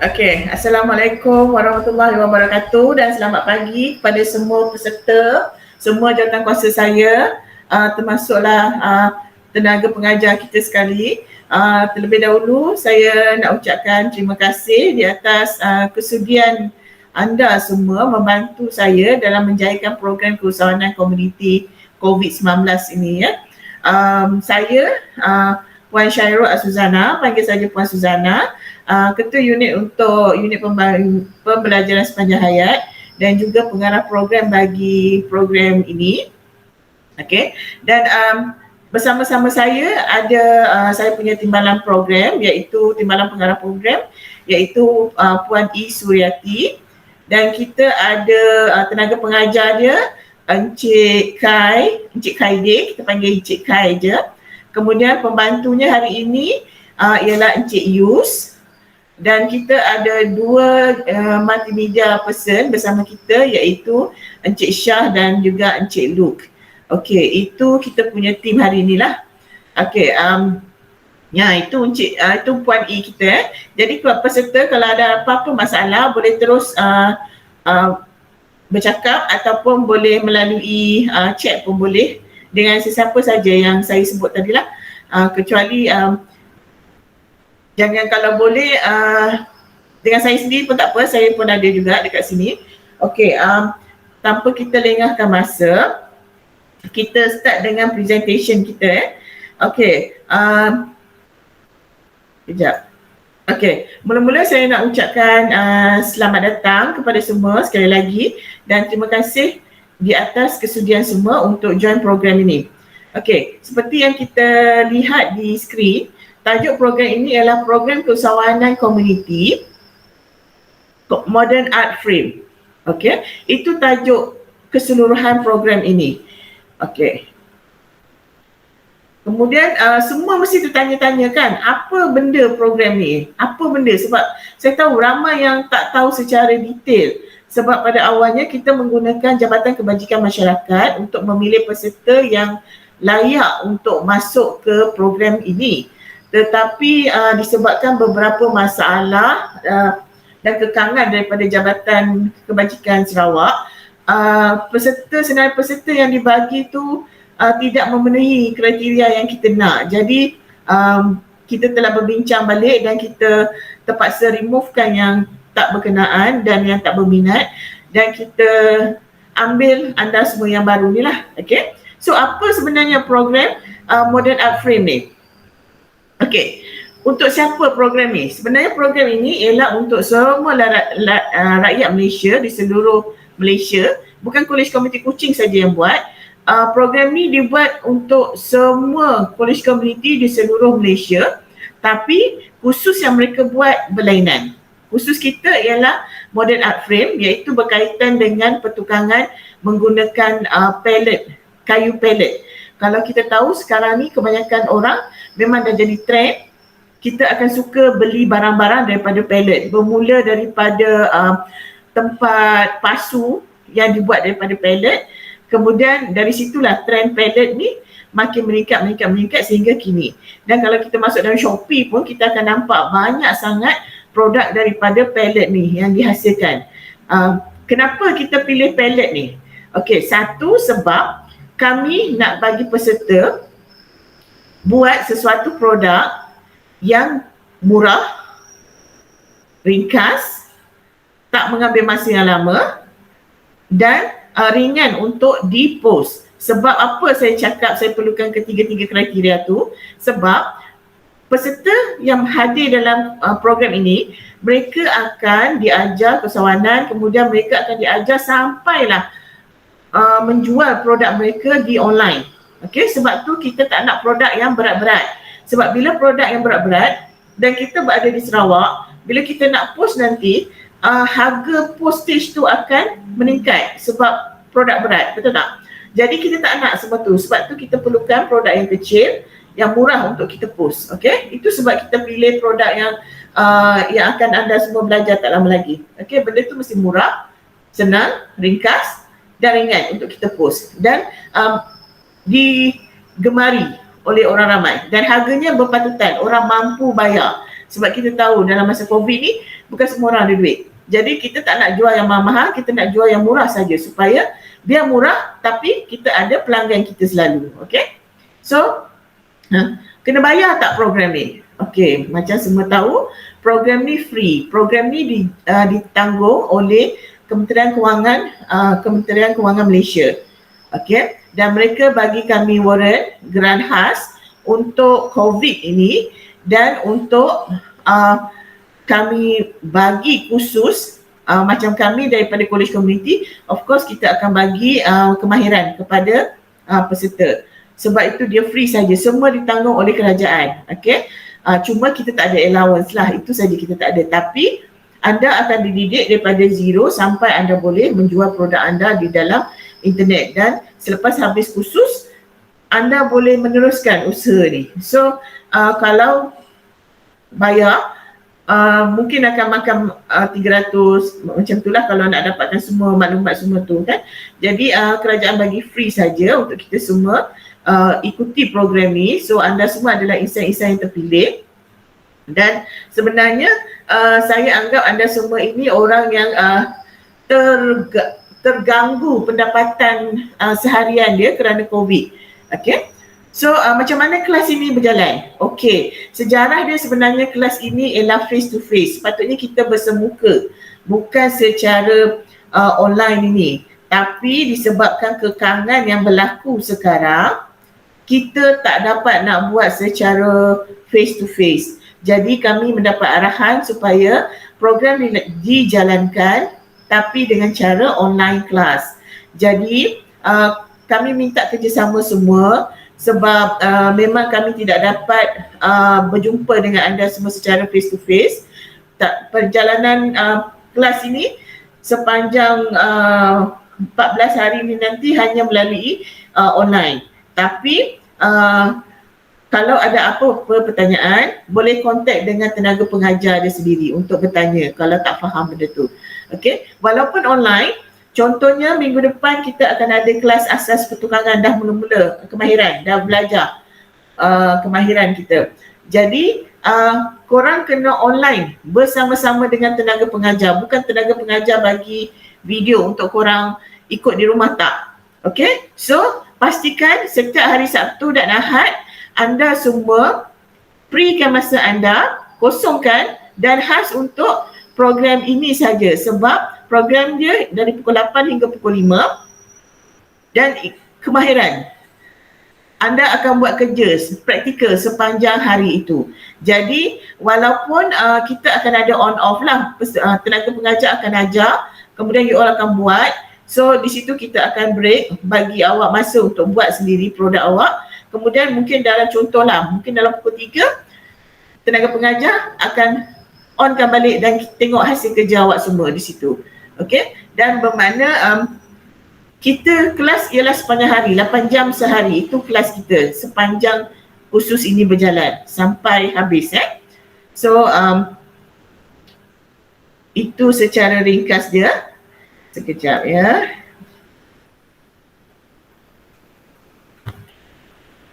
Okey, Assalamualaikum warahmatullahi wabarakatuh dan selamat pagi kepada semua peserta, semua jawatankuasa saya, termasuklah tenaga pengajar kita sekali. Terlebih dahulu saya nak ucapkan terima kasih di atas kesudian anda semua membantu saya dalam menjayakan program keusahawanan komuniti COVID-19 ini ya. Saya Puan Syairul Suzana, panggil saja Puan Suzana, Ketua Unit untuk Unit Pembelajaran Sepanjang Hayat dan juga pengarah program bagi program ini. Okey, dan bersama-sama saya ada saya punya timbalan program iaitu timbalan pengarah program iaitu Puan E Suryati, dan kita ada tenaga pengajar dia Encik Kaide, kita panggil Encik Kai je. Kemudian pembantunya hari ini ialah Encik Yus, dan kita ada dua multimedia person bersama kita iaitu Encik Syah dan juga Encik Luke. Okey, itu kita punya tim hari inilah. Okey, ya itu Encik itu Puan E kita. Jadi peserta kalau ada apa-apa masalah boleh terus bercakap ataupun boleh melalui chat pun boleh dengan sesiapa saja yang saya sebut tadilah, kecuali jangan, kalau boleh dengan saya sendiri pun tak apa, saya pun ada juga dekat sini. Okey, tanpa kita lengahkan masa, kita start dengan presentation kita. Okey, kejap. Okey, mula-mula saya nak ucapkan selamat datang kepada semua sekali lagi dan terima kasih di atas kesudian semua untuk join program ini. Okey, seperti yang kita lihat di skrin, tajuk program ini ialah Program Keusahawanan Komuniti Modern Art Frame. Okey, itu tajuk keseluruhan program ini. Okey. Kemudian semua mesti tertanya-tanya kan, apa benda program ni? Apa benda? Sebab saya tahu ramai yang tak tahu secara detail. Sebab pada awalnya kita menggunakan Jabatan Kebajikan Masyarakat untuk memilih peserta yang layak untuk masuk ke program ini. Tetapi disebabkan beberapa masalah dan kekangan daripada Jabatan Kebajikan Sarawak, senarai peserta yang dibagi tu tidak memenuhi kriteria yang kita nak. Jadi kita telah berbincang balik dan kita terpaksa removekan yang tak berkenaan dan yang tak berminat, dan kita ambil anda semua yang baru ni lah. Okay, so apa sebenarnya program Modern Art Frame ni? Okay, untuk siapa program ni? Sebenarnya program ini ialah untuk semua rakyat Malaysia di seluruh Malaysia, bukan Kolej Komuniti Kuching saja yang buat. Program ni dibuat untuk semua kolej komuniti di seluruh Malaysia, tapi khusus yang mereka buat berlainan. Khusus kita ialah Modern Art Frame, iaitu berkaitan dengan pertukangan menggunakan kayu pallet. Kalau kita tahu sekarang ni kebanyakan orang memang dah jadi trend, kita akan suka beli barang-barang daripada pallet. Bermula daripada tempat pasu yang dibuat daripada pallet. Kemudian dari situlah trend pallet ni makin meningkat sehingga kini. Dan kalau kita masuk dalam Shopee pun kita akan nampak banyak sangat produk daripada pallet ni yang dihasilkan. Kenapa kita pilih pallet ni? Okey, satu sebab kami nak bagi peserta buat sesuatu produk yang murah, ringkas, tak mengambil masa yang lama dan ringan untuk di-post. Sebab apa saya cakap saya perlukan ketiga-tiga kriteria tu? Sebab peserta yang hadir dalam program ini, mereka akan diajar keusahawanan, kemudian mereka akan diajar sampailah menjual produk mereka di online. Okey, sebab tu kita tak nak produk yang berat-berat. Sebab bila produk yang berat-berat dan kita berada di Sarawak, bila kita nak post nanti, harga postage tu akan meningkat sebab produk berat, betul tak? Jadi kita tak nak sebab tu kita perlukan produk yang kecil, yang murah untuk kita post. Okey, itu sebab kita pilih produk yang akan anda semua belajar tak lama lagi. Okey, benda tu mesti murah, senang, ringkas dan ringan untuk kita post dan digemari oleh orang ramai dan harganya berpatutan, orang mampu bayar. Sebab kita tahu dalam masa COVID ni bukan semua orang ada duit. Jadi kita tak nak jual yang mahal, kita nak jual yang murah saja supaya dia murah tapi kita ada pelanggan kita selalu. Okay? So, kena bayar tak program ni? Okay, macam semua tahu, program ni free. Program ni ditanggung oleh Kementerian Kewangan Malaysia. Okay, dan mereka bagi kami warrant grant khas untuk COVID ini dan untuk kami bagi khusus macam kami daripada College Community, of course kita akan bagi kemahiran kepada peserta. Sebab itu dia free saja, semua ditanggung oleh kerajaan. Okay, cuma kita tak ada allowance lah, itu saja kita tak ada. Tapi anda akan dididik daripada zero sampai anda boleh menjual produk anda di dalam internet, dan selepas habis kursus anda boleh meneruskan usaha ni. So kalau bayar mungkin akan makan 300 macam itulah kalau nak dapatkan semua maklumat semua tu kan. Jadi kerajaan bagi free saja untuk kita semua ikuti program ni. So anda semua adalah insan-insan yang terpilih, dan sebenarnya saya anggap anda semua ini orang yang terganggu pendapatan seharian dia kerana COVID. Okay. So macam mana kelas ini berjalan? Okay, sejarah dia sebenarnya kelas ini ialah face to face. Sepatutnya kita bersemuka, bukan secara online ini. Tapi disebabkan kekangan yang berlaku sekarang, kita tak dapat nak buat secara face to face. Jadi kami mendapat arahan supaya program dijalankan tapi dengan cara online class. Jadi kami minta kerjasama semua sebab memang kami tidak dapat berjumpa dengan anda semua secara face to face. Perjalanan kelas ini sepanjang 14 hari ini nanti hanya melalui online. Tapi kalau ada apa-apa pertanyaan, boleh kontak dengan tenaga pengajar dia sendiri untuk bertanya kalau tak faham benda tu. Okay, walaupun online, contohnya minggu depan kita akan ada kelas asas pertukangan, dah mula-mula kemahiran, dah belajar kemahiran kita. Jadi korang kena online bersama-sama dengan tenaga pengajar, bukan tenaga pengajar bagi video untuk korang ikut di rumah, tak. Okay, so pastikan setiap hari Sabtu dan Ahad anda semua freekan masa anda, kosongkan, dan khas untuk program ini saja sebab program dia dari pukul 8 hingga pukul 5 dan kemahiran. Anda akan buat kerja praktikal sepanjang hari itu. Jadi walaupun kita akan ada on off lah, tenaga pengajar akan ajar, kemudian you all akan buat. So di situ kita akan break, bagi awak masa untuk buat sendiri produk awak. Kemudian mungkin dalam contohlah, mungkin dalam pukul 3 tenaga pengajar akan onkan balik dan tengok hasil kerja awak semua di situ. Okey, dan bermakna kita kelas ialah sepanjang hari, 8 jam sehari, itu kelas kita sepanjang kursus ini berjalan sampai habis. So itu secara ringkas dia. Sekejap ya.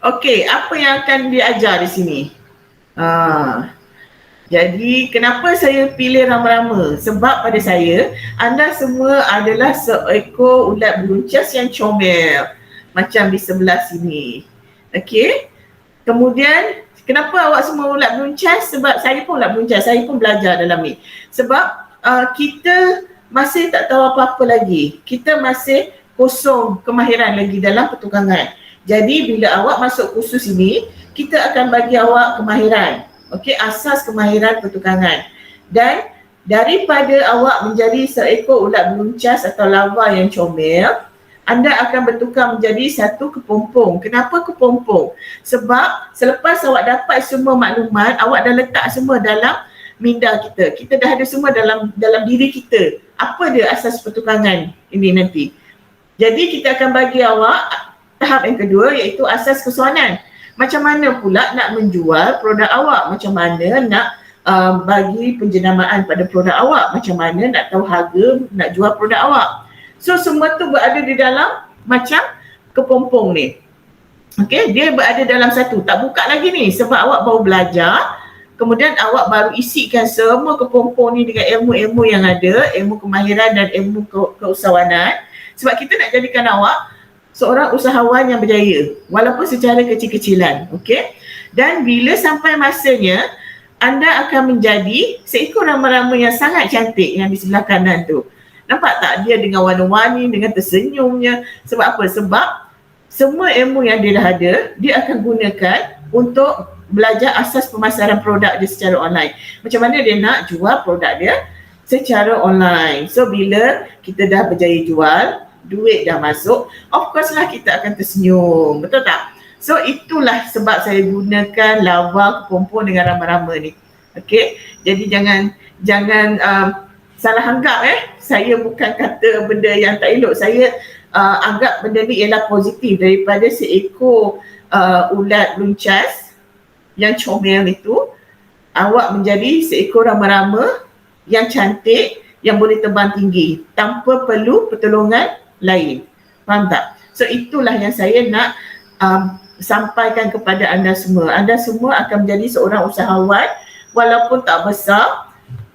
Okey, apa yang akan diajar di sini? Jadi kenapa saya pilih rama-rama? Sebab pada saya, anda semua adalah seekor ulat beluncas yang comel. Macam di sebelah sini. Okey. Kemudian, kenapa awak semua ulat beluncas? Sebab saya pun ulat beluncas, saya pun belajar dalam ni. Sebab kita masih tak tahu apa-apa lagi. Kita masih kosong kemahiran lagi dalam pertukangan. Jadi bila awak masuk kursus ini, kita akan bagi awak kemahiran. Okey, asas kemahiran pertukangan. Dan daripada awak menjadi seekor ulat beluncas atau lava yang comel, anda akan bertukar menjadi satu kepompong. Kenapa kepompong? Sebab selepas awak dapat semua maklumat, awak dah letak semua dalam minda kita. Kita dah ada semua dalam diri kita. Apa dia asas pertukangan ini nanti? Jadi kita akan bagi awak tahap yang kedua, iaitu asas kesuanan. Macam mana pula nak menjual produk awak? Macam mana nak bagi penjenamaan pada produk awak? Macam mana nak tahu harga nak jual produk awak? So semua tu berada di dalam macam kepompong ni. Okay, dia berada dalam satu. Tak buka lagi ni sebab awak baru belajar. kemudian awak baru isikan semua kepompong ni dengan ilmu-ilmu yang ada, ilmu kemahiran dan ilmu keusahawanan, sebab kita nak jadikan awak seorang usahawan yang berjaya walaupun secara kecil-kecilan. Okey, dan bila sampai masanya anda akan menjadi seekor rama-rama yang sangat cantik yang di sebelah kanan tu. Nampak tak dia dengan warna-warni, dengan tersenyumnya. Sebab apa? Sebab semua ilmu yang dia dah ada, dia akan gunakan untuk belajar asas pemasaran produk dia secara online. Macam mana dia nak jual produk dia secara online. So bila kita dah berjaya jual, duit dah masuk, of course lah kita akan tersenyum. Betul tak? So itulah sebab saya gunakan lawa kepompong dengan rama-rama ni. Okey, jadi jangan salah anggap saya bukan kata benda yang tak elok. Saya anggap benda ni ialah positif daripada seekor ulat luncas yang comel itu, awak menjadi seekor rama-rama yang cantik, yang boleh terbang tinggi tanpa perlu pertolongan lain. Faham tak? So itulah yang saya nak sampaikan kepada anda semua. Anda semua akan menjadi seorang usahawan walaupun tak besar.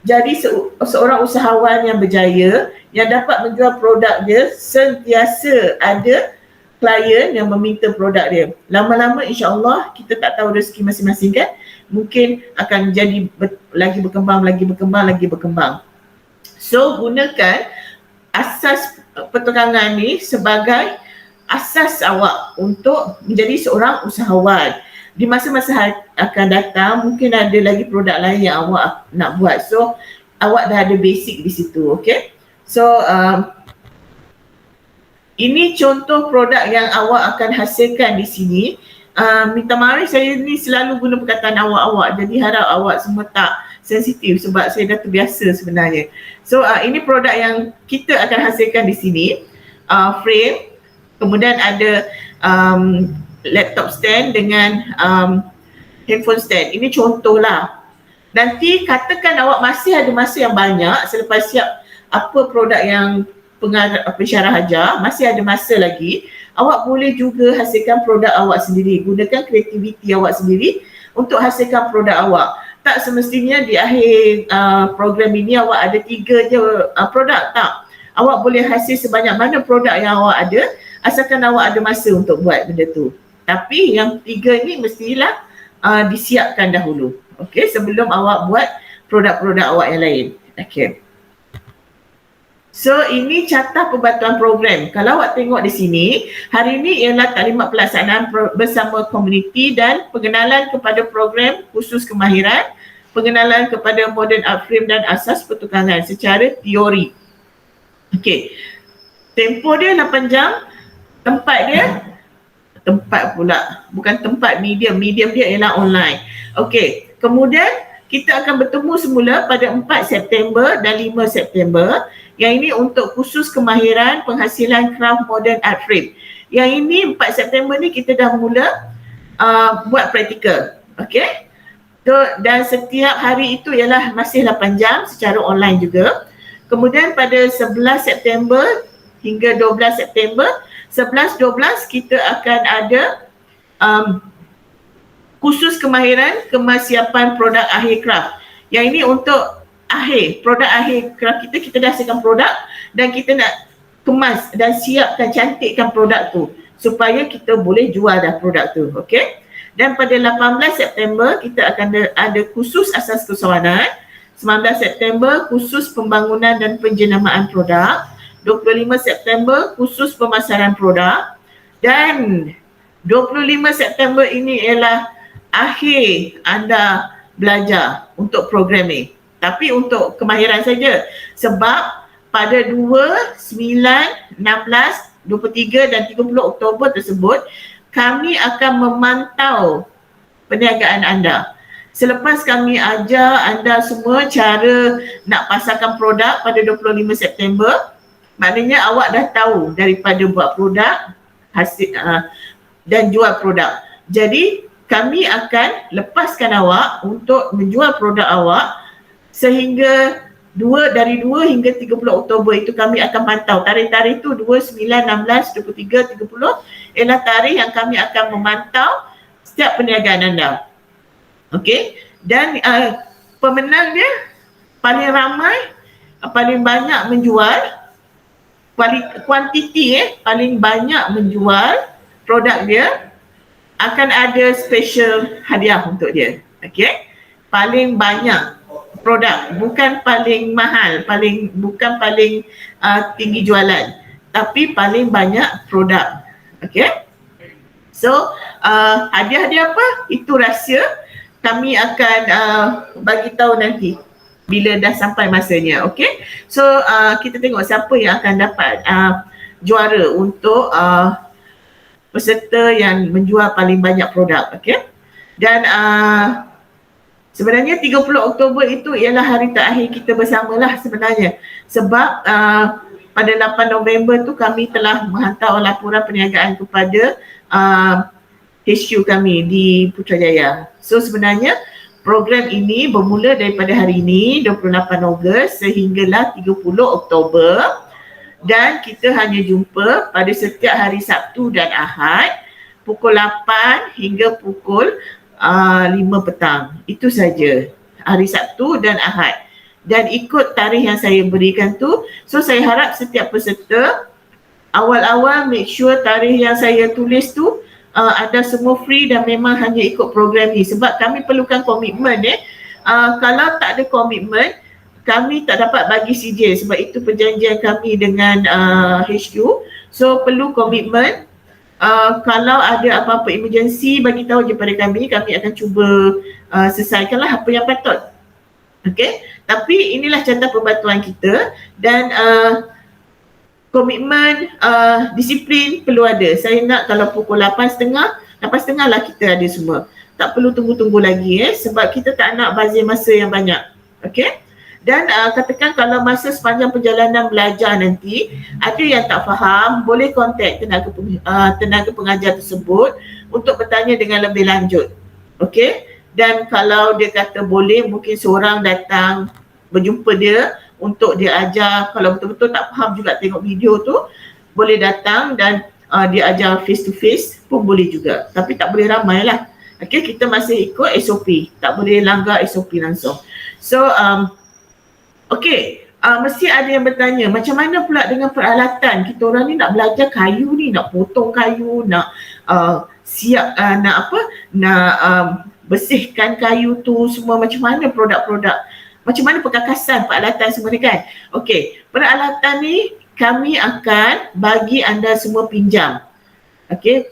Jadi seorang usahawan yang berjaya, yang dapat menjual produk dia, sentiasa ada klien yang meminta produk dia. Lama-lama insya-Allah, kita tak tahu rezeki masing-masing kan, mungkin akan jadi lagi berkembang. So gunakan asas pertukangan ni sebagai asas awak untuk menjadi seorang usahawan. Di masa-masa akan datang mungkin ada lagi produk lain yang awak nak buat. So awak dah ada basic di situ, okey? So ini contoh produk yang awak akan hasilkan di sini. Minta maaf saya ni selalu guna perkataan awak-awak, jadi harap awak semua tak sensitif sebab saya dah terbiasa sebenarnya. So ini produk yang kita akan hasilkan di sini. Frame, kemudian ada laptop stand dengan handphone stand. Ini contohlah. Nanti katakan awak masih ada masa yang banyak selepas siap apa produk yang pensyarah ajar, masih ada masa lagi, awak boleh juga hasilkan produk awak sendiri. Gunakan kreativiti awak sendiri untuk hasilkan produk awak. Tak semestinya di akhir program ini awak ada 3 je produk, tak. Awak boleh hasil sebanyak mana produk yang awak ada, asalkan awak ada masa untuk buat benda tu. Tapi yang 3 ni mestilah disiapkan dahulu, okey, sebelum awak buat produk-produk awak yang lain. Okey. So ini carta pembatuan program. Kalau awak tengok di sini, hari ini ialah taklimat pelaksanaan bersama komuniti dan pengenalan kepada program khusus kemahiran, pengenalan kepada modern art frame dan asas pertukangan secara teori. Okey. Tempoh dia 8 jam, medium dia ialah online. Okey, kemudian kita akan bertemu semula pada 4 September dan 5 September. Yang ini untuk khusus kemahiran penghasilan craft modern art frame. Yang ini 4 September ni kita dah mula buat praktikal. Okey. Dan setiap hari itu ialah masih 8 jam secara online juga. Kemudian pada 11 September hingga 12 September, 11-12 kita akan ada khusus kemahiran kemasiapan produk akhir craft. Yang ini untuk produk akhir craft kita dah hasilkan produk dan kita nak kemas dan siapkan, cantikkan produk tu supaya kita boleh jual dah produk tu, okey? Dan pada 18 September kita akan ada khusus asas keusahawanan, 19 September khusus pembangunan dan penjenamaan produk, 25 September khusus pemasaran produk, dan 25 September ini ialah akhir anda belajar untuk program ni. Tapi untuk kemahiran saja. Sebab pada 2, 9, 16, 23 dan 30 Oktober tersebut, kami akan memantau perniagaan anda. Selepas kami ajar anda semua cara nak pasarkan produk pada 25 September, maknanya awak dah tahu daripada buat produk, hasil dan jual produk. Jadi kami akan lepaskan awak untuk menjual produk awak sehingga dari 2 hingga 30 Oktober itu kami akan pantau. Tarikh-tarikh itu 2, 9, 16, 23, 30 ialah tarikh yang kami akan memantau setiap perniagaan anda. Okey? Dan pemenang dia paling ramai, paling banyak menjual, kuantiti paling banyak menjual produk dia, akan ada special hadiah untuk dia. Okey, paling banyak produk, bukan paling mahal, bukan paling tinggi jualan, tapi paling banyak produk. Okey, so hadiah-hadiah apa itu rahsia, kami akan bagi tahu nanti bila dah sampai masanya. Okey, so kita tengok siapa yang akan dapat juara untuk peserta yang menjual paling banyak produk. Okey, dan sebenarnya 30 Oktober itu ialah hari terakhir kita bersamalah sebenarnya, sebab pada 8 November tu kami telah menghantar laporan perniagaan kepada HQ kami di Putrajaya. So sebenarnya program ini bermula daripada hari ini 28 Ogos sehinggalah 30 Oktober, dan kita hanya jumpa pada setiap hari Sabtu dan Ahad pukul 8 hingga pukul 5 petang. Itu saja, hari Sabtu dan Ahad, dan ikut tarikh yang saya berikan tu. So saya harap setiap peserta awal-awal make sure tarikh yang saya tulis tu ada semua free dan memang hanya ikut program ni, sebab kami perlukan komitmen. Kalau tak ada komitmen, kami tak dapat bagi CJ, sebab itu perjanjian kami dengan HQ. So perlu komitmen. Kalau ada apa-apa emergency, bagi tahu je pada kami akan cuba selesaikanlah apa yang patut. Okey, tapi inilah catatan pembantuan kita, dan komitmen, disiplin perlu ada. Saya nak kalau pukul 8.30 lah kita ada semua. Tak perlu tunggu-tunggu lagi sebab kita tak nak bazir masa yang banyak. Okey? Dan katakan kalau masa sepanjang perjalanan belajar nanti ada yang tak faham, boleh kontak tenaga pengajar tersebut untuk bertanya dengan lebih lanjut. Okey? Dan kalau dia kata boleh, mungkin seorang datang berjumpa dia untuk dia ajar. Kalau betul-betul tak faham juga tengok video tu, boleh datang dan dia ajar face to face pun boleh juga. Tapi tak boleh ramai lah. Okey, kita masih ikut SOP. Tak boleh langgar SOP langsung. So, okey, mesti ada yang bertanya, macam mana pula dengan peralatan? Kita orang ni nak belajar kayu ni, nak potong kayu, nak bersihkan kayu tu semua. Macam mana produk-produk, macam mana perkakasan peralatan semua ni kan? Okey, peralatan ni kami akan bagi anda semua pinjam. Okey,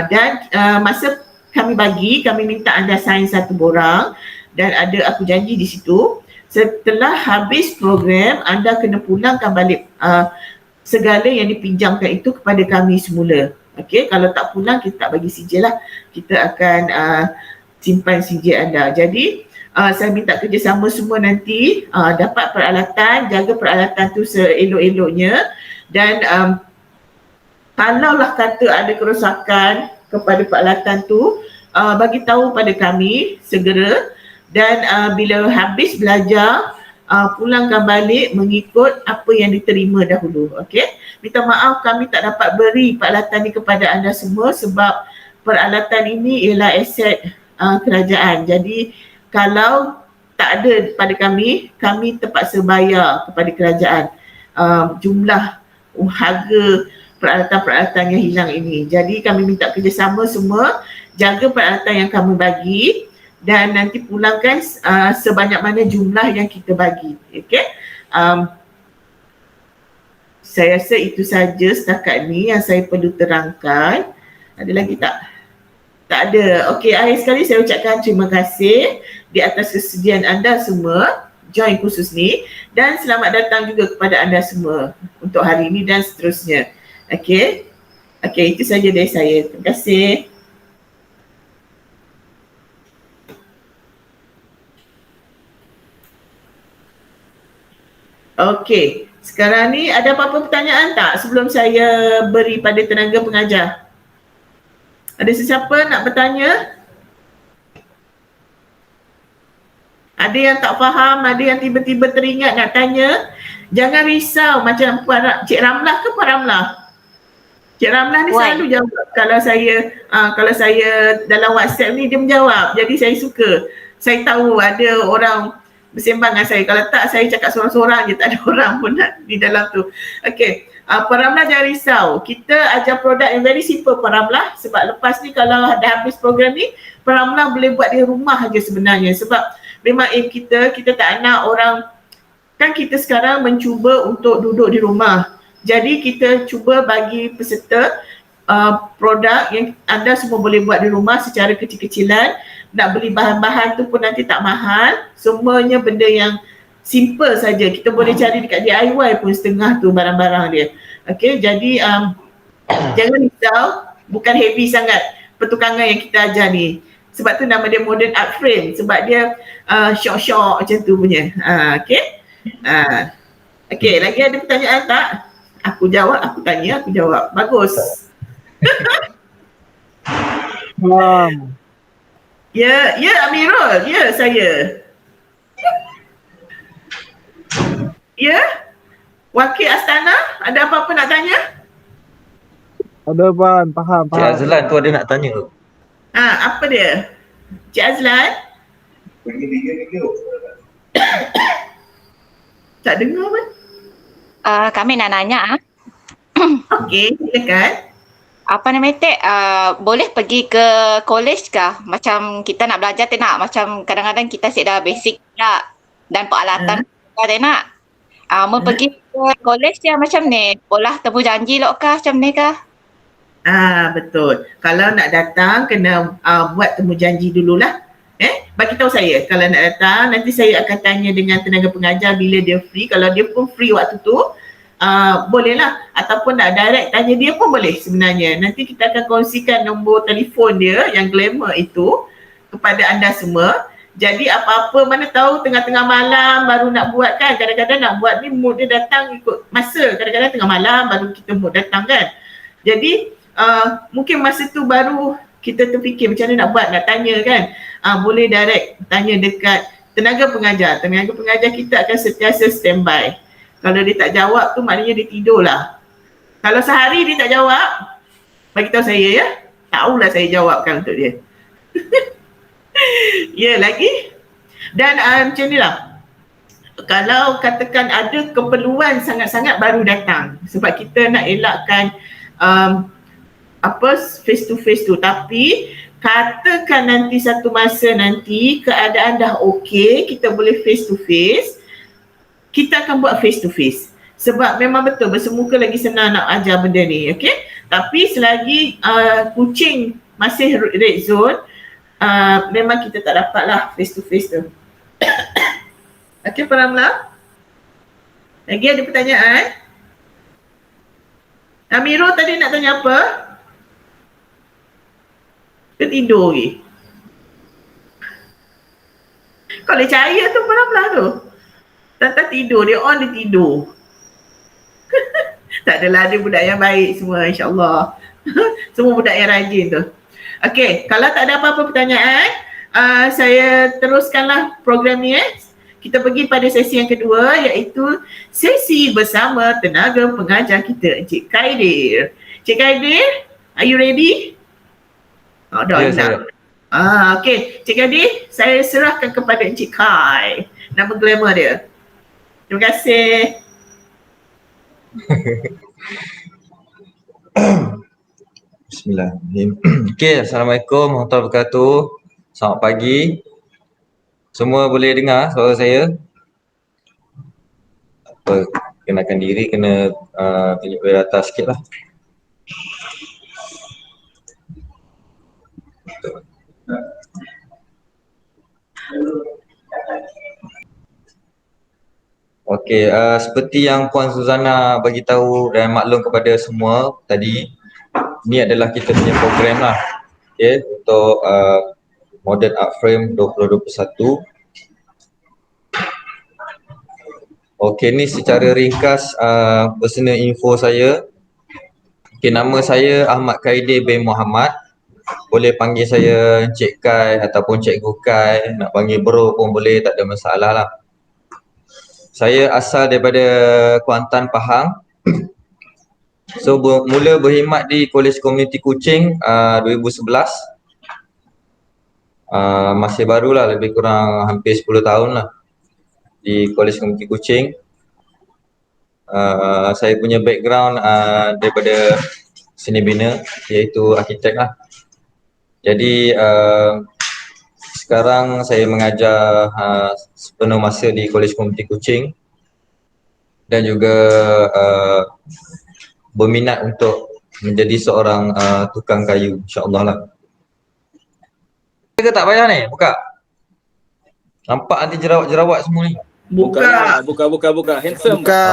dan masa kami bagi, kami minta anda sign satu borang, dan ada aku janji di situ, setelah habis program, anda kena pulangkan balik segala yang dipinjamkan itu kepada kami semula. Okey, kalau tak pulang, kita tak bagi CJ lah. Kita akan simpan CJ anda. Jadi, saya minta kerjasama semua nanti, dapat peralatan, jaga peralatan tu seelok-eloknya, dan kalaulah kata ada kerosakan kepada peralatan tu, bagi tahu pada kami segera. Dan bila habis belajar, pulangkan balik mengikut apa yang diterima dahulu. Okey, minta maaf kami tak dapat beri peralatan ni kepada anda semua, sebab peralatan ini ialah aset kerajaan. Jadi kalau tak ada pada kami terpaksa bayar kepada kerajaan jumlah harga peralatan-peralatan yang hilang ini. Jadi kami minta kerjasama semua, jaga peralatan yang kami bagi, dan nanti pulangkan sebanyak mana jumlah yang kita bagi. Okey, saya rasa itu saja setakat ni yang saya perlu terangkan. Ada lagi tak? Tak ada. Okey, akhir sekali saya ucapkan terima kasih di atas kesediaan anda semua join kursus ni, dan selamat datang juga kepada anda semua untuk hari ini dan seterusnya. Okey, itu saja dari saya. Terima kasih. Okey, sekarang ni ada apa-apa pertanyaan tak sebelum saya beri pada tenaga pengajar? Ada sesiapa nak bertanya? Ada yang tak faham, ada yang tiba-tiba teringat nak tanya? Jangan risau macam Cik Ramlah ke Puan Ramlah? Cik Ramlah ni Why? selalu jawab kalau saya dalam WhatsApp ni dia menjawab. Jadi saya suka. Saya tahu ada orang bersembang dengan saya. Kalau tak saya cakap seorang-seorang je, tak ada orang pun nak di dalam tu. Okey, Puan Ramlah jangan risau. Kita ajar produk yang very simple Puan Ramlah, sebab lepas ni kalau dah habis program ni, Puan Ramlah boleh buat di rumah aja sebenarnya. Sebab memang aim kita tak nak orang, kan kita sekarang mencuba untuk duduk di rumah. Jadi kita cuba bagi peserta produk yang anda semua boleh buat di rumah secara kecil-kecilan. Nak beli bahan-bahan tu pun nanti tak mahal. Semuanya benda yang simple saja. Kita boleh cari dekat DIY pun setengah tu barang-barang dia. Okey, jadi jangan risau, bukan heavy sangat pertukangan yang kita ajar ni. Sebab tu nama dia modern art frame, sebab dia syok-syok macam tu punya. Okey. Okey, lagi ada pertanyaan tak? Aku jawab, aku tanya, aku jawab. Bagus. Ya, Amirul. Ya, saya. Ya? Wakil Astana, ada apa-apa nak tanya? Ada Puan, faham. Cik Azlan tu ada nak tanya. Apa dia? Cik Azlan? Tak dengar kan? Kami nak nanya. Okey, silakan. Apa nama Tek, boleh pergi ke college kah? Macam kita nak belajar tak nak? Macam kadang-kadang kita asyik dah basic tak? Dan peralatan kita tak nak. Mau pergi ke college dia macam ni? Bolah temu janji lok kah macam ni kah? Betul. Kalau nak datang kena buat temu janji dululah. Bagi tahu saya kalau nak datang, nanti saya akan tanya dengan tenaga pengajar bila dia free. Kalau dia pun free waktu tu, bolehlah, ataupun nak direct tanya dia pun boleh sebenarnya. Nanti kita akan kongsikan nombor telefon dia yang glamour itu kepada anda semua. Jadi apa-apa, mana tahu tengah-tengah malam baru nak buat kan. Kadang-kadang nak buat ni mood dia datang ikut masa. Kadang-kadang tengah malam baru kita mood datang kan. Jadi mungkin masa tu baru kita terfikir macam mana nak buat, nak tanya kan. Boleh direct tanya dekat tenaga pengajar. Tenaga pengajar kita akan sentiasa standby. Kalau dia tak jawab tu maknanya dia tidur lah. Kalau sehari dia tak jawab, bagi tahu saya ya. Tahulah saya jawabkan untuk dia. Ya, lagi. Dan macam ni lah. Kalau katakan ada keperluan sangat-sangat baru datang. Sebab kita nak elakkan face to face tu. Tapi katakan nanti satu masa nanti keadaan dah okey, kita boleh face to face, kita akan buat face to face. Sebab memang betul bersemuka lagi senang nak ajar benda ni, okey? Tapi selagi Kuching masih red zone, memang kita tak dapatlah face to face tu. Okey, Puan Ramlah? Lagi ada pertanyaan? Amirul tadi nak tanya apa? Dia tidur lagi. Kau boleh cahaya tu Puan Ramlah tu. Tak tidur, dia on dia tidur. Tak adalah, dia budak yang baik semua insyaAllah. Semua budak yang rajin tu. Okey, kalau tak ada apa-apa pertanyaan, saya teruskanlah program ni. Kita pergi pada sesi yang kedua, iaitu sesi bersama tenaga pengajar kita, Encik Khaidir. Encik Khaidir, are you ready? Dah nak. Okey, Encik Khaidir, saya serahkan kepada Encik Khai. Nama glamour dia. Terima kasih. Bismillahirrahmanirrahim. Okey, Assalamualaikum warahmatullahi wabarakatuh. Selamat pagi. Semua boleh dengar suara saya? Kenakan diri, kena tunjuk data sikit lah. Okey, seperti yang Puan Suzana bagi tahu dan maklum kepada semua tadi, ni adalah kita punya program lah. Okey, untuk Modern Art Frame 2021. Okey, ni secara ringkas personal info saya. Okey, nama saya Ahmad Khaidir bin Muhammad. Boleh panggil saya Encik Kai ataupun Cikgu Kai, nak panggil bro pun boleh, tak ada masalah lah. Saya asal daripada Kuantan, Pahang. So mula berkhidmat di Kolej Komuniti Kuching 2011. Masih barulah, lebih kurang hampir 10 tahun lah di Kolej Komuniti Kuching. Saya punya background daripada seni bina, iaitu arkitek lah. Jadi sekarang saya mengajar sepenuh masa di Kolej Komuniti Kuching dan juga berminat untuk menjadi seorang tukang kayu, insya-Allah lah. Ke tak payah ni, buka. Nampak nanti jerawat-jerawat semua ni. Buka. Buka. Handsome. Buka.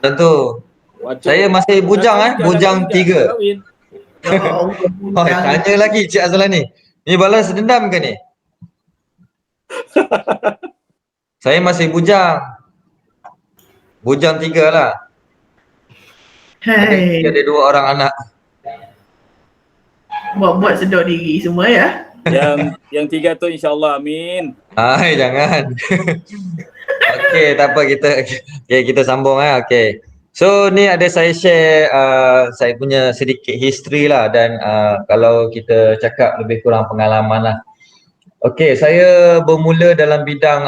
Tentu. Wacuk. Saya masih bujang bujang 3. Kahwin. Tanya lagi Cik Azlani. Ni balas dendam ke ni? Saya masih bujang. Bujang 3 lah. Hai. Ada 2 orang anak. Buat sedar diri semua ya. Yang 3 tu insya-Allah, amin. Hai, jangan. Okey, tak apa, kita sambung okey. So ni ada saya share saya punya sedikit history lah, dan kalau kita cakap lebih kurang pengalaman lah. Okey, saya bermula dalam bidang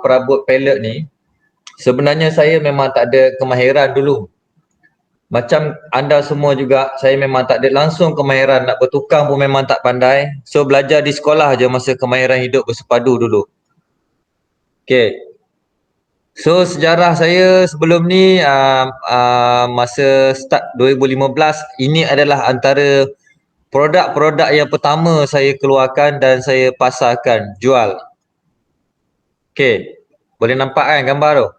perabot pellet ni. Sebenarnya saya memang tak ada kemahiran dulu. Macam anda semua juga, saya memang tak ada langsung kemahiran, nak bertukang pun memang tak pandai. So belajar di sekolah je masa kemahiran hidup bersepadu dulu. Okay. So sejarah saya sebelum ni masa start 2015, ini adalah antara produk-produk yang pertama saya keluarkan dan saya pasarkan, jual. Okay. Boleh nampak kan gambar tu?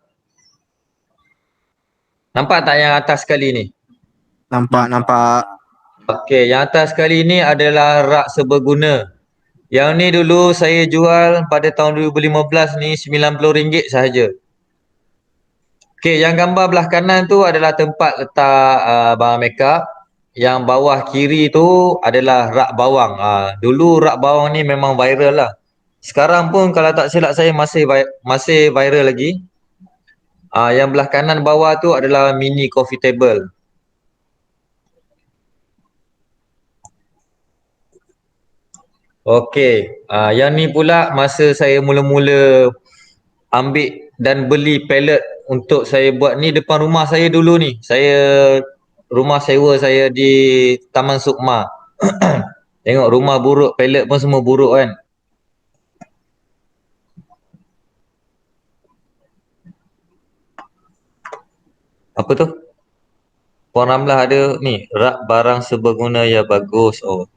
Nampak tak yang atas sekali ni? Nampak. Okey, yang atas sekali ni adalah rak seberguna. Yang ni dulu saya jual pada tahun 2015 ni RM90 sahaja. Okey, yang gambar belah kanan tu adalah tempat letak barang makeup. Yang bawah kiri tu adalah rak bawang. Dulu rak bawang ni memang viral lah. Sekarang pun kalau tak silap saya masih viral lagi. Yang belah kanan bawah tu adalah mini coffee table. Okey, yang ni pula masa saya mula-mula ambil dan beli pellet untuk saya buat ni depan rumah saya dulu ni. Rumah sewa saya di Taman Sukma. Tengok rumah buruk, pellet pun semua buruk kan. Apa tu? Puan Ramlah ada ni, rak barang seberguna yang bagus. Oh.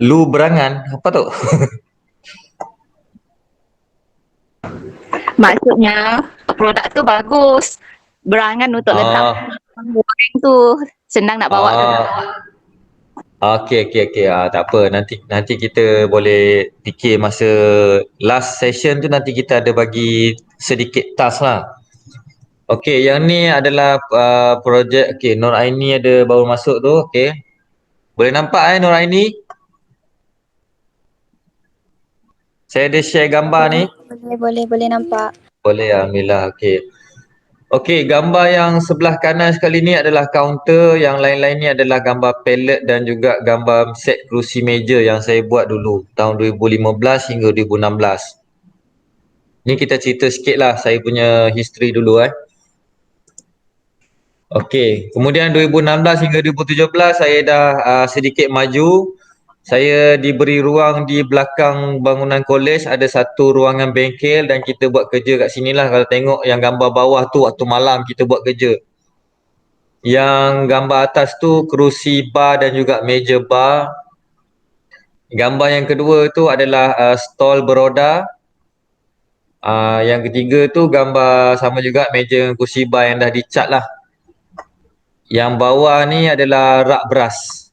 Lu berangan, apa tu? Maksudnya produk tu bagus. Berangan untuk letak goreng tu. Senang nak bawa. Okey. Tak apa, nanti kita boleh fikir masa last session tu, nanti kita ada bagi sedikit task lah. Okey, yang ni adalah projek. Okey, Nur Aini ada baru masuk tu. Okey. Boleh nampak Nur Aini? Saya ada share gambar ni. Boleh nampak. Boleh, alhamdulillah. Okey. Okey, gambar yang sebelah kanan sekali ni adalah kaunter, yang lain-lain ni adalah gambar pallet dan juga gambar set kerusi meja yang saya buat dulu tahun 2015 hingga 2016. Ni kita cerita sikit lah saya punya history dulu Okey, kemudian 2016 hingga 2017 saya dah sedikit maju. Saya diberi ruang di belakang bangunan kolej, ada satu ruangan bengkel dan kita buat kerja kat sinilah. Kalau tengok yang gambar bawah tu waktu malam kita buat kerja. Yang gambar atas tu kerusi bar dan juga meja bar. Gambar yang kedua tu adalah stol beroda. Yang ketiga tu gambar sama juga meja kerusi bar yang dah dicat lah. Yang bawah ni adalah rak beras.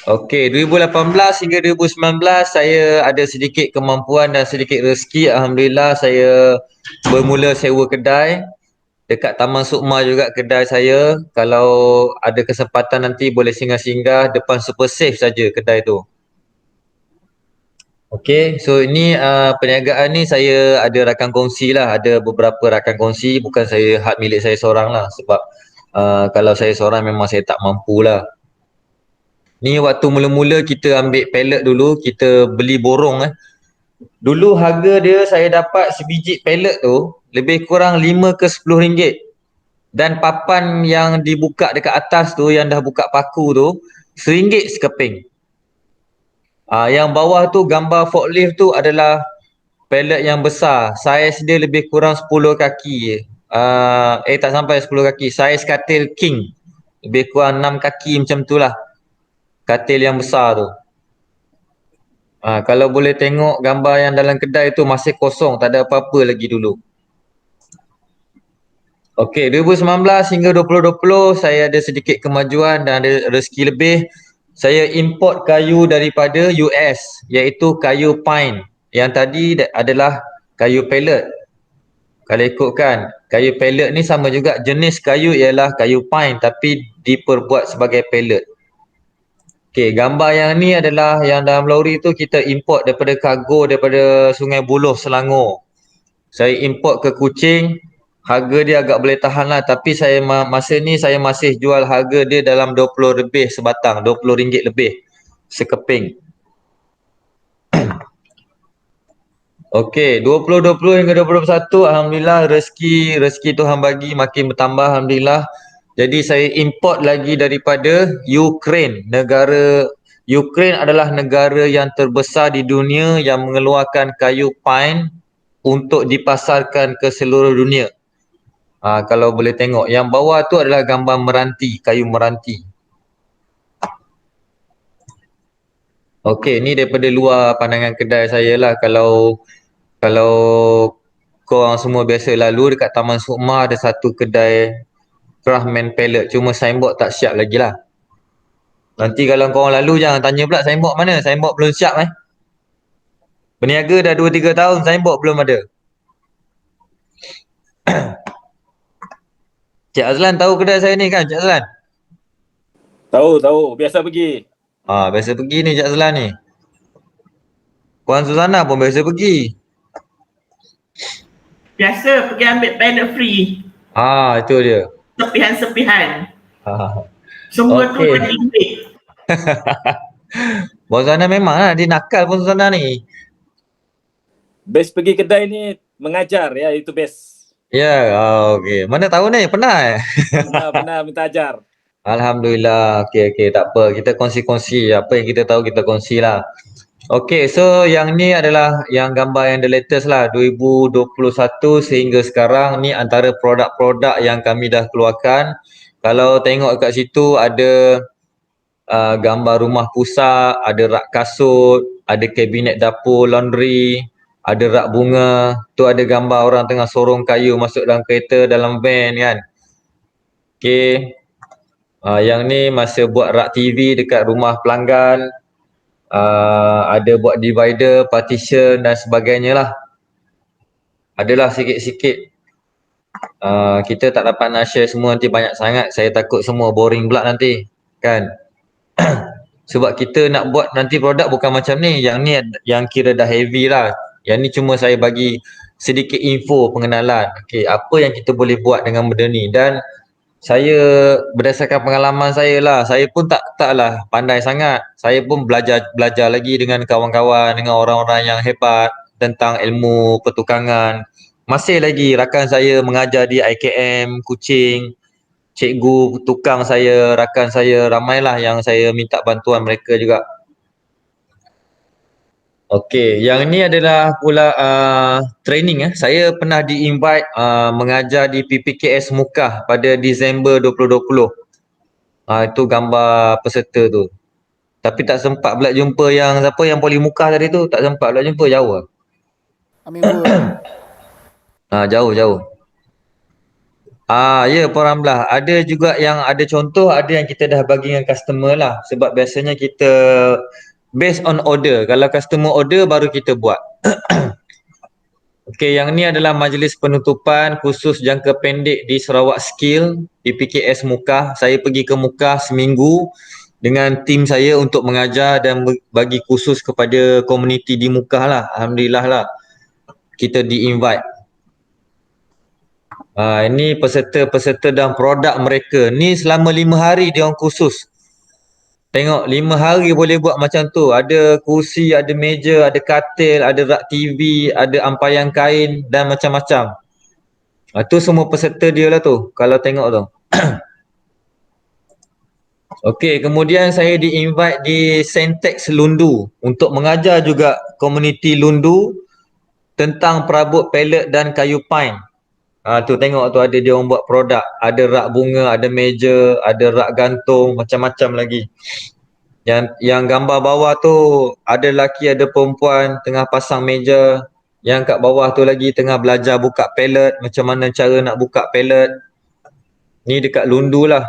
Okey, 2018 hingga 2019 saya ada sedikit kemampuan dan sedikit rezeki. Alhamdulillah saya bermula sewa kedai. Dekat Taman Sukma juga kedai saya. Kalau ada kesempatan nanti boleh singgah-singgah, depan Super Safe saja kedai tu. Okey, so ini perniagaan ni saya ada rakan kongsi lah, ada beberapa rakan kongsi, bukan saya had milik saya seorang lah sebab kalau saya seorang memang saya tak mampu lah. Ni waktu mula-mula kita ambil pellet dulu, kita beli borong Dulu harga dia saya dapat sebiji pellet tu lebih kurang 5 ke 10 ringgit. Dan papan yang dibuka dekat atas tu yang dah buka paku tu RM1 sekeping. Yang bawah tu gambar forklift tu adalah pellet yang besar. Saiz dia lebih kurang 10 kaki je. Tak sampai 10 kaki. Saiz katil king. Lebih kurang 6 kaki macam tu lah. Katil yang besar tu. Kalau boleh tengok gambar yang dalam kedai tu masih kosong. Tak ada apa-apa lagi dulu. Okey, 2019 hingga 2020 saya ada sedikit kemajuan dan ada rezeki lebih. Saya import kayu daripada US iaitu kayu pine. Yang tadi adalah kayu pellet. Kalau ikutkan, kayu pellet ni sama juga, jenis kayu ialah kayu pine tapi diperbuat sebagai pellet. Okey, gambar yang ni adalah yang dalam lori tu kita import daripada kargo daripada Sungai Buloh, Selangor. Saya import ke Kuching, harga dia agak boleh tahan lah, tapi saya masa ni saya masih jual harga dia dalam 20 lebih sebatang, RM20 lebih sekeping. Okey, 2020 hingga 2021 alhamdulillah rezeki Tuhan bagi makin bertambah alhamdulillah. Jadi saya import lagi daripada Ukraine. Ukraine adalah negara yang terbesar di dunia yang mengeluarkan kayu pine untuk dipasarkan ke seluruh dunia. Kalau boleh tengok, yang bawah tu adalah gambar meranti, kayu meranti. Okey, ni daripada luar pandangan kedai saya lah. Kalau korang semua biasa lalu dekat Taman Sukma ada satu kedai Craftman Pellet, cuma signboard tak siap lagi lah. Nanti kalau korang lalu jangan tanya pula signboard mana, signboard belum siap Berniaga dah 2-3 tahun, signboard belum ada. Cik Azlan tahu kedai saya ni kan, Cik Azlan? Tahu, biasa pergi. Biasa pergi ni Cik Azlan ni. Puan Susana pun biasa pergi. Biasa pergi ambil pellet free. Itu dia. Sepihan-sepihan. Semua tu Okey. ada duit. Puan Susana memang lah, dia nakal Puan Susana ni. Best pergi kedai ni mengajar ya, itu best. Ya, okey. Mana tahu ni, pernah Benar minta ajar. Alhamdulillah. Okey, tak apa. Kita kongsi-kongsi. Apa yang kita tahu kita kongsi lah. Okey, so yang ni adalah yang gambar yang the latest lah. 2021 sehingga sekarang ni antara produk-produk yang kami dah keluarkan. Kalau tengok kat situ ada gambar rumah pusat, ada rak kasut, ada kabinet dapur, laundry, ada rak bunga. Tu ada gambar orang tengah sorong kayu masuk dalam kereta, dalam van kan. Okey. Yang ni masa buat rak TV dekat rumah pelanggan. Ada buat divider, partition dan sebagainya lah. Adalah sikit-sikit. Kita tak dapat nak share semua, nanti banyak sangat. Saya takut semua boring pula nanti. Kan? Sebab kita nak buat nanti produk bukan macam ni. Yang ni yang kira dah heavy lah. Yang ni cuma saya bagi sedikit info pengenalan. Okay, apa yang kita boleh buat dengan benda ni. Dan saya berdasarkan pengalaman saya lah, saya pun taklah pandai sangat. Saya pun belajar lagi dengan kawan-kawan, dengan orang-orang yang hebat tentang ilmu pertukangan. Masih lagi rakan saya mengajar di IKM Kuching, cikgu tukang saya, rakan saya, ramailah yang saya minta bantuan mereka juga. Okey, yang ni adalah pula training. Saya pernah di-invite mengajar di PPKS Mukah pada Disember 2020. Itu gambar peserta tu. Tapi tak sempat pula jumpa yang siapa yang Poli Mukah tadi tu, tak sempat pula jumpa, jauh lah. Jauh. Ya Puan Ramlah, ada juga yang ada contoh, ada yang kita dah bagi dengan customer lah. Sebab biasanya kita based on order. Kalau customer order baru kita buat. Okey, yang ni adalah majlis penutupan khusus jangka pendek di Sarawak Skill PPKS Mukah. Saya pergi ke Mukah seminggu dengan tim saya untuk mengajar dan bagi kursus kepada komuniti di Mukah lah. Alhamdulillah lah kita di-invite. Ini peserta-peserta dan produk mereka. Ni selama 5 hari dia orang kursus. Tengok 5 hari boleh buat macam tu. Ada kursi, ada meja, ada katil, ada rak TV, ada ampayan kain dan macam-macam. Tu semua peserta dia lah tu kalau tengok tu. Okey, kemudian saya di-invite di Sentex Lundu untuk mengajar juga komuniti Lundu tentang perabot pellet dan kayu pine. Tu tengok tu ada dia orang buat produk. Ada rak bunga, ada meja, ada rak gantung, macam-macam lagi. Yang gambar bawah tu ada lelaki ada perempuan tengah pasang meja. Yang kat bawah tu lagi tengah belajar buka pellet, macam mana cara nak buka pellet. Ni dekat Lundu lah.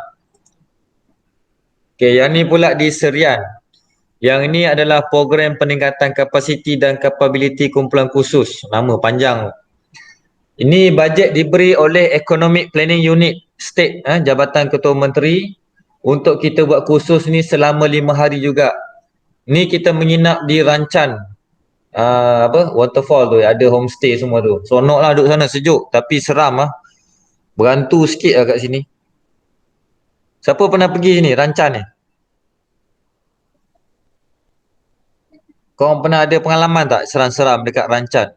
Okey, yang ni pula di Serian. Yang ini adalah program peningkatan kapasiti dan kapabiliti kumpulan khusus. Nama panjang. Ini bajet diberi oleh Economic Planning Unit State, Jabatan Ketua Menteri, untuk kita buat kursus ni selama 5 hari juga. Ni kita menginap di Rancan. Waterfall tu, ada homestay semua tu. Seronok lah duduk sana, sejuk tapi seram lah. Berantu sikit lah kat sini. Siapa pernah pergi sini, Rancan ni? Korang pernah ada pengalaman tak seram-seram dekat Rancan?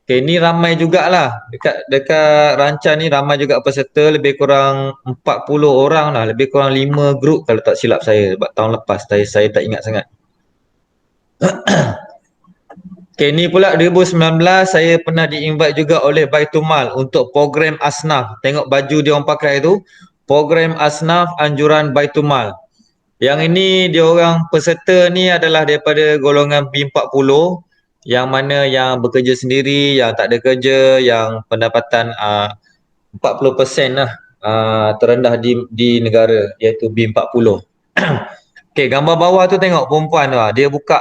Okay, ni ramai jugalah. Dekat Rancan ni ramai juga peserta, lebih kurang 40 orang lah. Lebih kurang 5 grup kalau tak silap saya. Sebab tahun lepas, saya tak ingat sangat. Okay, ni pula 2019 saya pernah di-invite juga oleh Baitul Mal untuk program Asnaf. Tengok baju dia orang pakai tu. Program Asnaf Anjuran Baitul Mal. Yang ini dia orang peserta ni adalah daripada golongan B40, yang mana yang bekerja sendiri, yang tak ada kerja, yang pendapatan 40% lah terendah di negara, iaitu B40. Okey, gambar bawah tu tengok perempuan tu, dia buka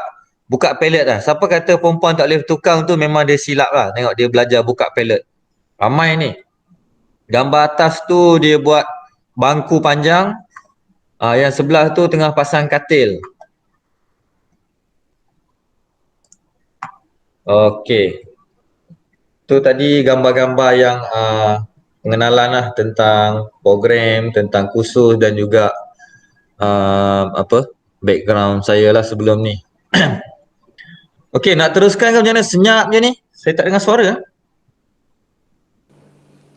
pellet lah. Siapa kata perempuan tak boleh tukang tu memang dia silap lah. Tengok dia belajar buka pellet. Ramai ni. Gambar atas tu dia buat bangku panjang. Yang sebelah tu tengah pasang katil. Okey. Tu tadi gambar-gambar yang pengenalan lah tentang program, tentang kursus dan juga background saya lah sebelum ni. Okey, nak teruskan ke macam mana? Senyap je ni. Saya tak dengar suara.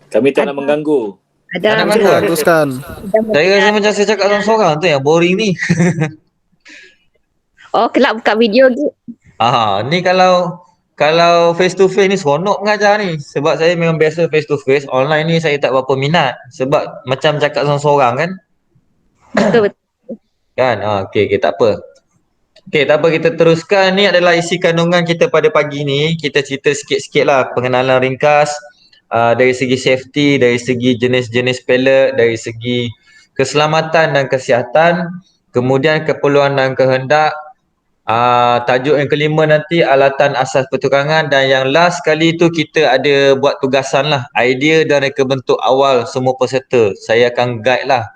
Kami tak nak mengganggu. Ada. Teruskan. Saya rasa macam saya cakap seorang-seorang tu yang boring ni. Oh, kelak buka video gitu. Ni kalau face to face ni seronok mengajar ni. Sebab saya memang biasa face to face. Online ni saya tak berapa minat. Sebab macam cakap seorang-seorang kan. Betul. Kan? Okey, tak apa. Okey, tak apa, kita teruskan. Ni adalah isi kandungan kita pada pagi ni. Kita cerita sikit-sikit lah pengenalan ringkas. Dari segi safety, dari segi jenis-jenis pellet, dari segi keselamatan dan kesihatan, kemudian keperluan dan kehendak, tajuk yang kelima nanti alatan asas pertukangan, dan yang last kali tu kita ada buat tugasan lah, idea dan reka bentuk awal semua peserta. Saya akan guide lah.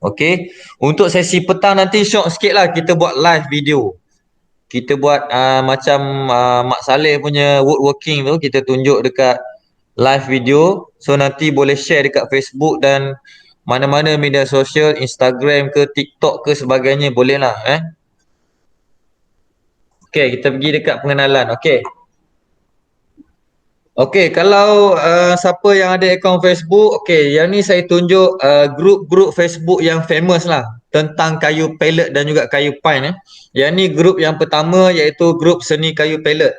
Okey, untuk sesi petang nanti syok sikit lah, kita buat live video. Kita buat macam Mak Saleh punya woodworking tu, kita tunjuk dekat live video. So nanti boleh share dekat Facebook dan mana-mana media sosial, Instagram ke TikTok ke sebagainya, boleh lah. Okey, kita pergi dekat pengenalan. Okey, kalau siapa yang ada akaun Facebook, okey, yang ni saya tunjuk grup-grup Facebook yang famous lah tentang kayu pellet dan juga kayu pine. Yang ni grup yang pertama, iaitu grup seni kayu pellet.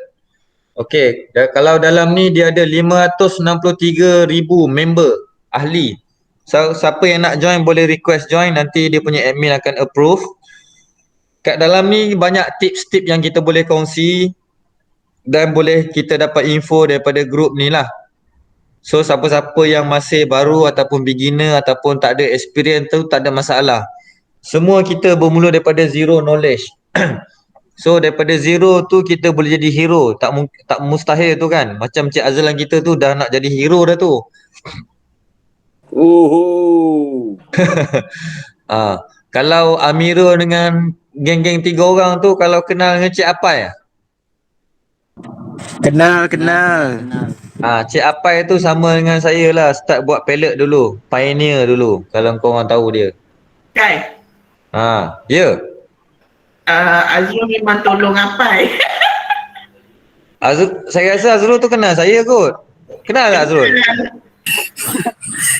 Okey, kalau dalam ni dia ada 563,000 member ahli. So, siapa yang nak join boleh request join, nanti dia punya admin akan approve. Kat dalam ni banyak tips-tips yang kita boleh kongsi dan boleh kita dapat info daripada grup ni lah. So, siapa-siapa yang masih baru ataupun beginner ataupun tak ada experience tu, tak ada masalah. Semua kita bermula daripada zero knowledge. So daripada zero tu kita boleh jadi hero. Tak mustahil tu kan. Macam Cik Azlan kita tu dah nak jadi hero dah tu. Kalau Amirul dengan geng-geng 3 orang tu kalau kenal dengan Cik Apai ya? Kenal. Cik Apai tu sama dengan saya lah, start buat pellet dulu, pioneer dulu kalau kau orang tahu dia. Kai, Ya. Azrul memang tolong Apai. Azrul, saya rasa Azrul tu kenal saya kot. Kenal tak Azrul?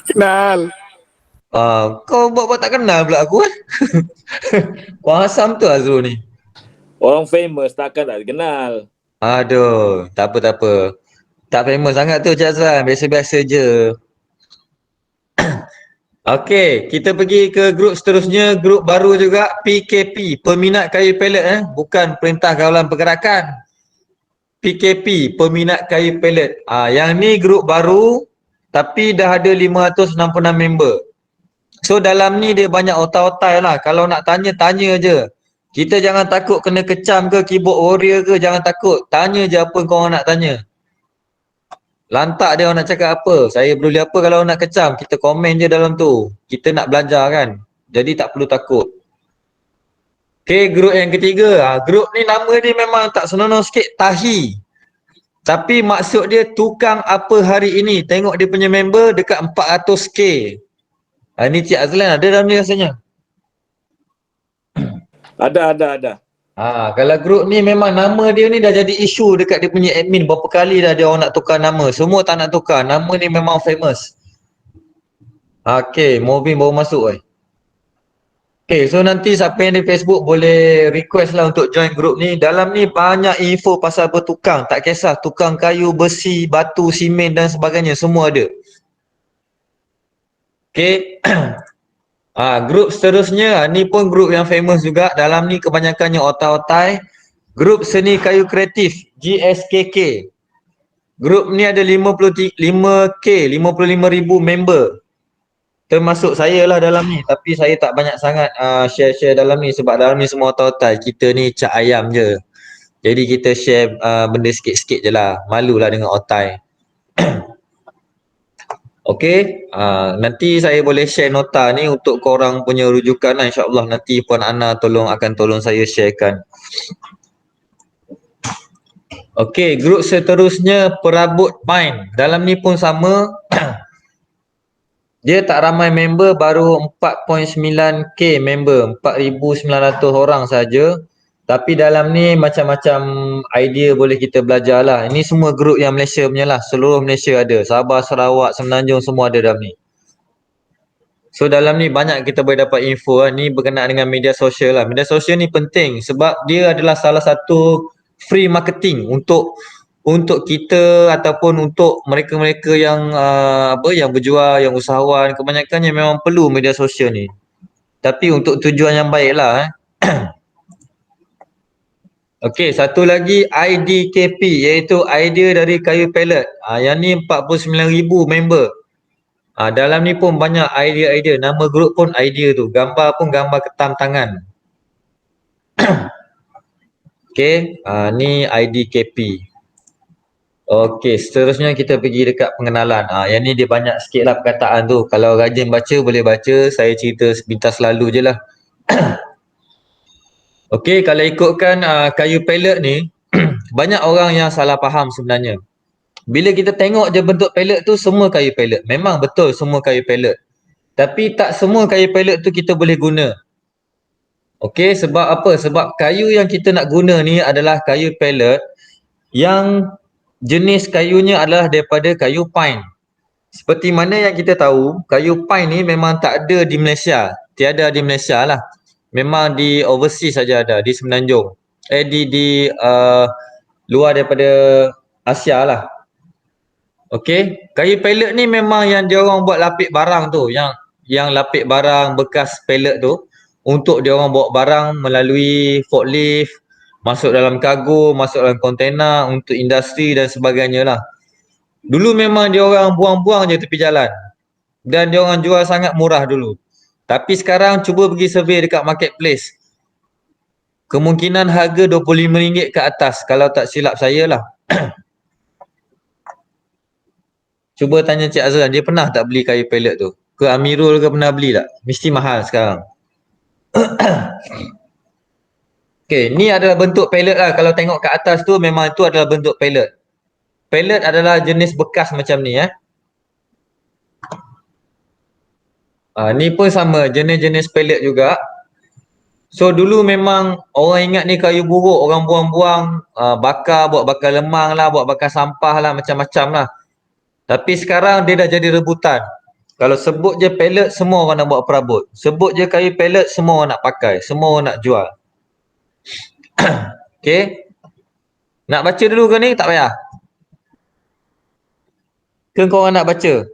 Kenal. Kau buat-buat tak kenal pula aku kan? Kau asam tu Azrul ni. Orang famous takkan tak kenal. Aduh, tak apa tak apa. Tak famous sangat tu Cik Azran, biasa-biasa je. Okey, kita pergi ke grup seterusnya, grup baru juga, PKP, Peminat Kayu Pellet bukan Perintah Kawalan Pergerakan. PKP, Peminat Kayu Pellet. Yang ni grup baru tapi dah ada 566 member. So dalam ni dia banyak otai-otai lah. Kalau nak tanya, tanya je. Kita jangan takut kena kecam ke, keyboard warrior ke, jangan takut. Tanya je apa kau orang nak tanya. Lantak dia orang nak cakap apa. Saya peduli apa kalau nak kecam. Kita komen je dalam tu. Kita nak belajar kan. Jadi tak perlu takut. Okay, grup yang ketiga. Grup ni nama dia memang tak senonoh sikit. Tahi. Tapi maksud dia tukang apa hari ini. Tengok dia punya member dekat 400k. Ni Cik Azlan ada dalam ni rasanya. Ada. Kalau grup ni memang nama dia ni dah jadi isu dekat dia punya admin. Berapa kali dah dia orang nak tukar nama. Semua tak nak tukar. Nama ni memang famous. Okay, Movin baru masuk Okay, so nanti siapa yang di Facebook boleh request lah untuk join grup ni. Dalam ni banyak info pasal bertukang. Tak kisah tukang kayu, besi, batu, simen dan sebagainya. Semua ada. Okay. Grup seterusnya, ni pun grup yang famous juga. Dalam ni kebanyakannya otai-otai. Grup Seni Kayu Kreatif, GSKK. Grup ni ada 55k, 55,000 member. Termasuk saya lah dalam ni. Tapi saya tak banyak sangat share-share dalam ni. Sebab dalam ni semua otai-otai. Kita ni cak ayam je. Jadi kita share benda sikit-sikit je lah. Malulah dengan otai. Okey, nanti saya boleh share nota ni untuk korang punya rujukan lah, insyaAllah nanti Puan Ana akan tolong saya sharekan. Okey, grup seterusnya Perabot Pine. Dalam ni pun sama. Dia tak ramai member, baru 4.9k member, 4,900 orang saja. Tapi dalam ni macam-macam idea boleh kita belajar lah. Ini semua grup yang Malaysia punya lah. Seluruh Malaysia ada. Sabah, Sarawak, Semenanjung semua ada dalam ni. So dalam ni banyak kita boleh dapat info lah. Ni berkenaan dengan media sosial lah. Media sosial ni penting sebab dia adalah salah satu free marketing untuk kita ataupun untuk mereka-mereka yang yang berjual, yang usahawan. Kebanyakannya memang perlu media sosial ni. Tapi untuk tujuan yang baik lah. Okey, satu lagi IDKP iaitu Idea dari Kayu Pellet. Yang ni 49,000 member. Dalam ni pun banyak idea-idea. Nama grup pun idea tu. Gambar pun gambar ketam tangan. Okey, ni IDKP. Okey, seterusnya kita pergi dekat pengenalan. Yang ni dia banyak sikit lah perkataan tu. Kalau rajin baca boleh baca. Saya cerita sepintas lalu je lah. Okey, kalau ikutkan kayu pellet ni, banyak orang yang salah faham sebenarnya. Bila kita tengok je bentuk pellet tu, semua kayu pellet. Memang betul semua kayu pellet. Tapi tak semua kayu pellet tu kita boleh guna. Okey, sebab apa? Sebab kayu yang kita nak guna ni adalah kayu pellet yang jenis kayunya adalah daripada kayu pine. Seperti mana yang kita tahu, kayu pine ni memang tak ada di Malaysia. Tiada di Malaysia lah. Memang di overseas saja ada, di Semenanjung. Di luar daripada Asia lah. Okey, kayu pellet ni memang yang dia orang buat lapik barang tu, yang lapik barang bekas pellet tu untuk dia orang bawa barang melalui forklift, masuk dalam kargo, masuk dalam kontena untuk industri dan sebagainya lah. Dulu memang dia orang buang-buang je tepi jalan. Dan dia orang jual sangat murah dulu. Tapi sekarang cuba pergi survey dekat marketplace. Kemungkinan harga RM25 ke atas kalau tak silap saya lah. Cuba tanya Cik Azlan, dia pernah tak beli kayu pellet tu? Ke Amirul ke pernah beli tak? Mesti mahal sekarang. Okey, ni adalah bentuk pellet lah. Kalau tengok kat atas tu memang itu adalah bentuk pellet. Pellet adalah jenis bekas macam ni ni pun sama, jenis-jenis pellet juga. So dulu memang orang ingat ni kayu buruk, orang buang-buang, bakar, buat bakar lemang lah, buat bakar sampah lah, macam-macam lah. Tapi sekarang dia dah jadi rebutan. Kalau sebut je pellet, semua orang nak buat perabot. Sebut je kayu pellet, semua orang nak pakai, semua orang nak jual. Okey. Nak baca dulu ke ni? Tak payah. Ke korang nak baca?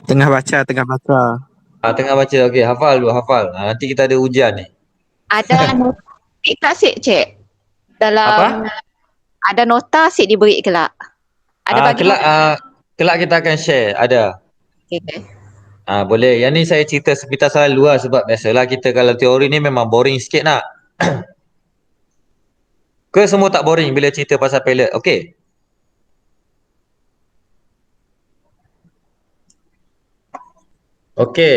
Tengah baca, tengah baca. Tengah baca. Okey, hafal dulu, hafal. Nanti kita ada ujian ni. Ada nota tak sik, Cik? Dalam Apa? ada nota sik diberi kelak. Ada bagi Kelak kita akan share, ada. okay. Boleh. Yang ni saya cerita sepintas selalu lah, sebab biasalah kita kalau teori ni memang boring sikit nak. Ke semua tak boring bila cerita pasal pellet? Okey. Okey.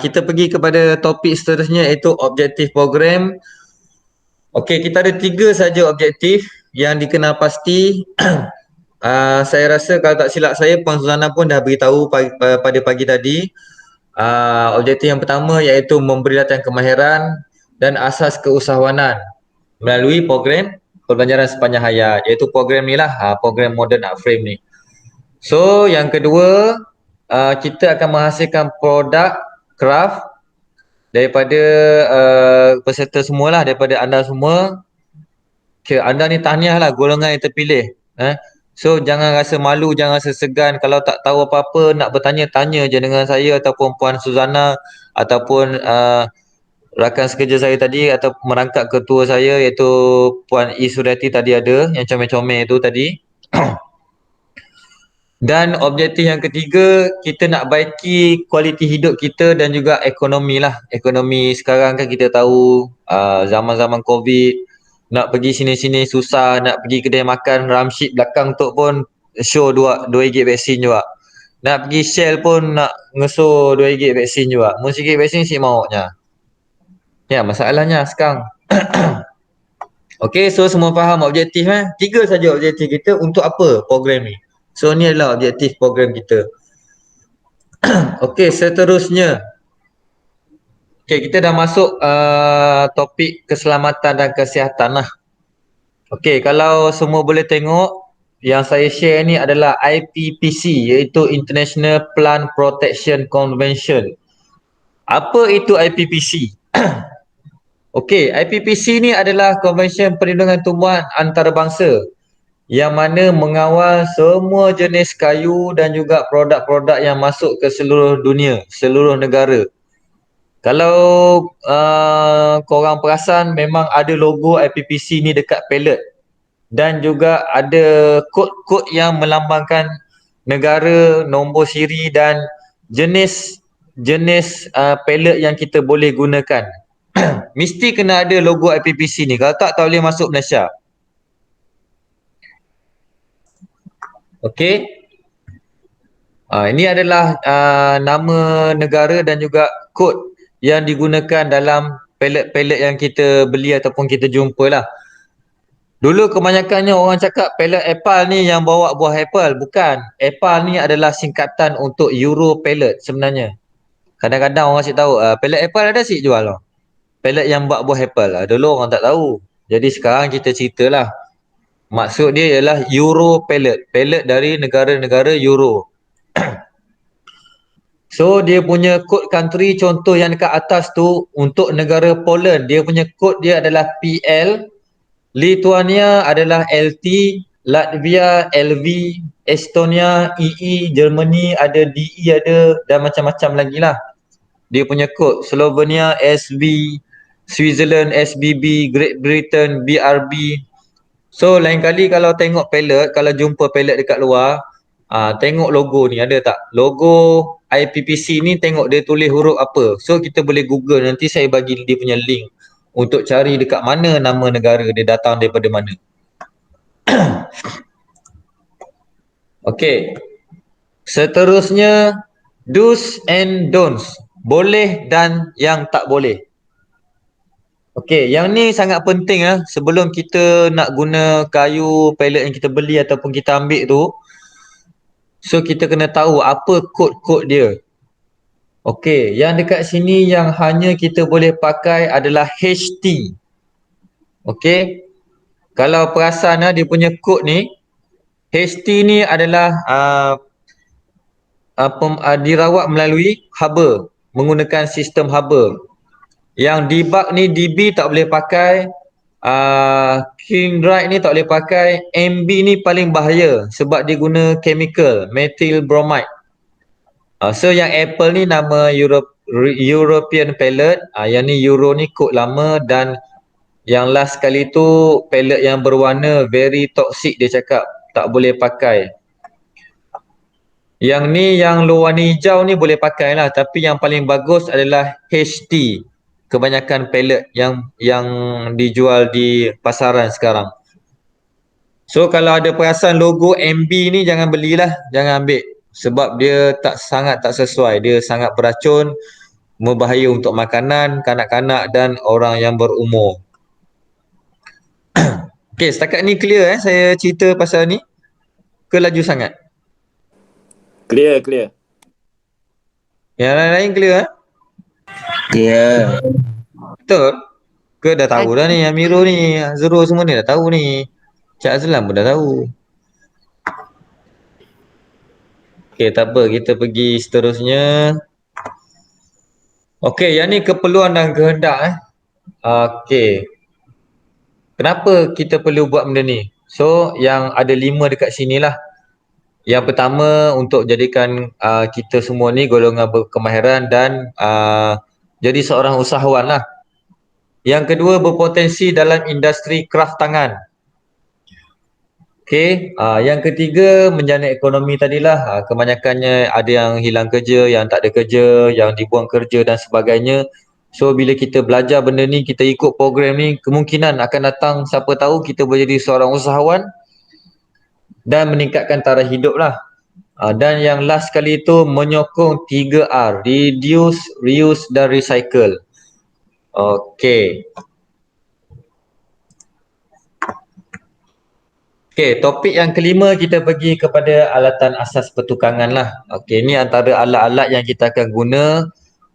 Kita pergi kepada topik seterusnya, iaitu objektif program. Okey, kita ada 3 saja objektif yang dikenal pasti. Saya rasa kalau tak silap saya, Puan Suzana pun dah beritahu pada pagi tadi. Objektif yang pertama iaitu memberi latihan kemahiran dan asas keusahawanan melalui program pembelajaran sepanjang hayat, iaitu program ni lah, program Modern Art Frame ni. So yang kedua, kita akan menghasilkan produk craft daripada peserta semualah, daripada anda semua. Okay, anda ni tahniah lah, golongan yang terpilih. So jangan rasa malu, jangan rasa segan. Kalau tak tahu apa-apa, nak bertanya, tanya je dengan saya ataupun Puan Suzana ataupun rakan sekerja saya tadi, atau merangkap ketua saya iaitu Puan I Suryati tadi ada, yang comel-comel tu tadi. Dan objektif yang ketiga, kita nak baiki kualiti hidup kita dan juga ekonomi lah. Ekonomi sekarang kan kita tahu, zaman-zaman COVID, nak pergi sini-sini susah, nak pergi kedai makan ramshit belakang tu pun show RM2 vaksin juga. Nak pergi Shell pun nak ngeso RM2 vaksin juga. Mun sikit vaksin si maunya. Ya, masalahnya sekarang. Okey, so semua faham objektif 3 saja objektif kita. Untuk apa program ni? So ni adalah objektif program kita. Okey, seterusnya. Okey, kita dah masuk topik keselamatan dan kesihatan lah. Okey, kalau semua boleh tengok, yang saya share ni adalah IPPC, iaitu International Plant Protection Convention. Apa itu IPPC? Okey, IPPC ni adalah Konvensyen Perlindungan Tumbuhan Antarabangsa yang mana mengawal semua jenis kayu dan juga produk-produk yang masuk ke seluruh dunia, seluruh negara. Kalau korang perasan, memang ada logo IPPC ni dekat pellet. Dan juga ada kod-kod yang melambangkan negara, nombor siri dan jenis pellet yang kita boleh gunakan. Mesti kena ada logo IPPC ni, kalau tak boleh masuk Malaysia. Okey. Ini adalah nama negara dan juga kod yang digunakan dalam pellet-pellet yang kita beli ataupun kita jumpa lah. Dulu kebanyakannya orang cakap pellet apple ni yang bawa buah apple. Bukan. Apple ni adalah singkatan untuk Euro pellet sebenarnya. Kadang-kadang orang asyik tahu pellet apple ada asyik jual lah. Pellet yang buat buah apple lah. Dulu orang tak tahu. Jadi sekarang kita ceritalah. Maksud dia ialah Euro pellet. Pellet dari negara-negara Euro. So dia punya code country, contoh yang dekat atas tu untuk negara Poland, dia punya code dia adalah PL. Lithuania adalah LT, Latvia LV, Estonia EE, Germany ada DE ada, dan macam-macam lagi lah. Dia punya kod. Slovenia SB, Switzerland SBB, Great Britain BRB. So lain kali kalau tengok pellet, kalau jumpa pellet dekat luar, tengok logo ni ada tak? Logo IPPC ni tengok dia tulis huruf apa. So kita boleh Google, nanti saya bagi dia punya link untuk cari dekat mana nama negara dia datang daripada mana. Okey. Seterusnya, do's and don'ts. Boleh dan yang tak boleh. Okey, yang ni sangat penting sebelum kita nak guna kayu pallet yang kita beli ataupun kita ambil tu. So kita kena tahu apa kod-kod dia. Okey, yang dekat sini yang hanya kita boleh pakai adalah HT. Okey. Kalau perasan dia punya kod ni, HT ni adalah dirawat melalui haba, menggunakan sistem haba. Yang debug ni DB tak boleh pakai, King Drive ni tak boleh pakai, MB ni paling bahaya sebab dia guna chemical, methyl bromide. So yang Apple ni nama European pallet, yang ni Euro ni kod lama, dan yang last kali tu pallet yang berwarna very toxic dia cakap, tak boleh pakai. Yang ni yang warna hijau ni boleh pakai lah, tapi yang paling bagus adalah HT. Kebanyakan pallet yang dijual di pasaran sekarang. So kalau ada perasan logo MB ni jangan belilah, jangan ambil. Sebab dia sangat tak sesuai, dia sangat beracun, berbahaya untuk makanan, kanak-kanak dan orang yang berumur. Okey, setakat ni clear saya cerita pasal ni? Ke laju sangat? Clear. Yang lain-lain clear Ya. Betul? Ke dah tahu dah ni, Amirul ni, Azrul semua ni dah tahu ni. Cik Azlan pun dah tahu. Okey, tak apa, kita pergi seterusnya. Okey, yang ni keperluan dan kehendak Okey. Kenapa kita perlu buat benda ni? So, yang ada 5 dekat sini lah. Yang pertama, untuk jadikan kita semua ni golongan berkemahiran dan jadi seorang usahawan lah. Yang kedua, berpotensi dalam industri kraft tangan. Okey, yang ketiga, menjana ekonomi tadilah. Kebanyakannya ada yang hilang kerja, yang tak ada kerja, yang dibuang kerja dan sebagainya. So bila kita belajar benda ni, kita ikut program ni, kemungkinan akan datang, siapa tahu kita boleh jadi seorang usahawan dan meningkatkan taraf hidup lah. Dan yang last kali tu, menyokong 3R, reduce, reuse dan recycle. Okey. Okey, topik yang kelima kita pergi kepada alatan asas pertukangan lah. Okey, ni antara alat-alat yang kita akan guna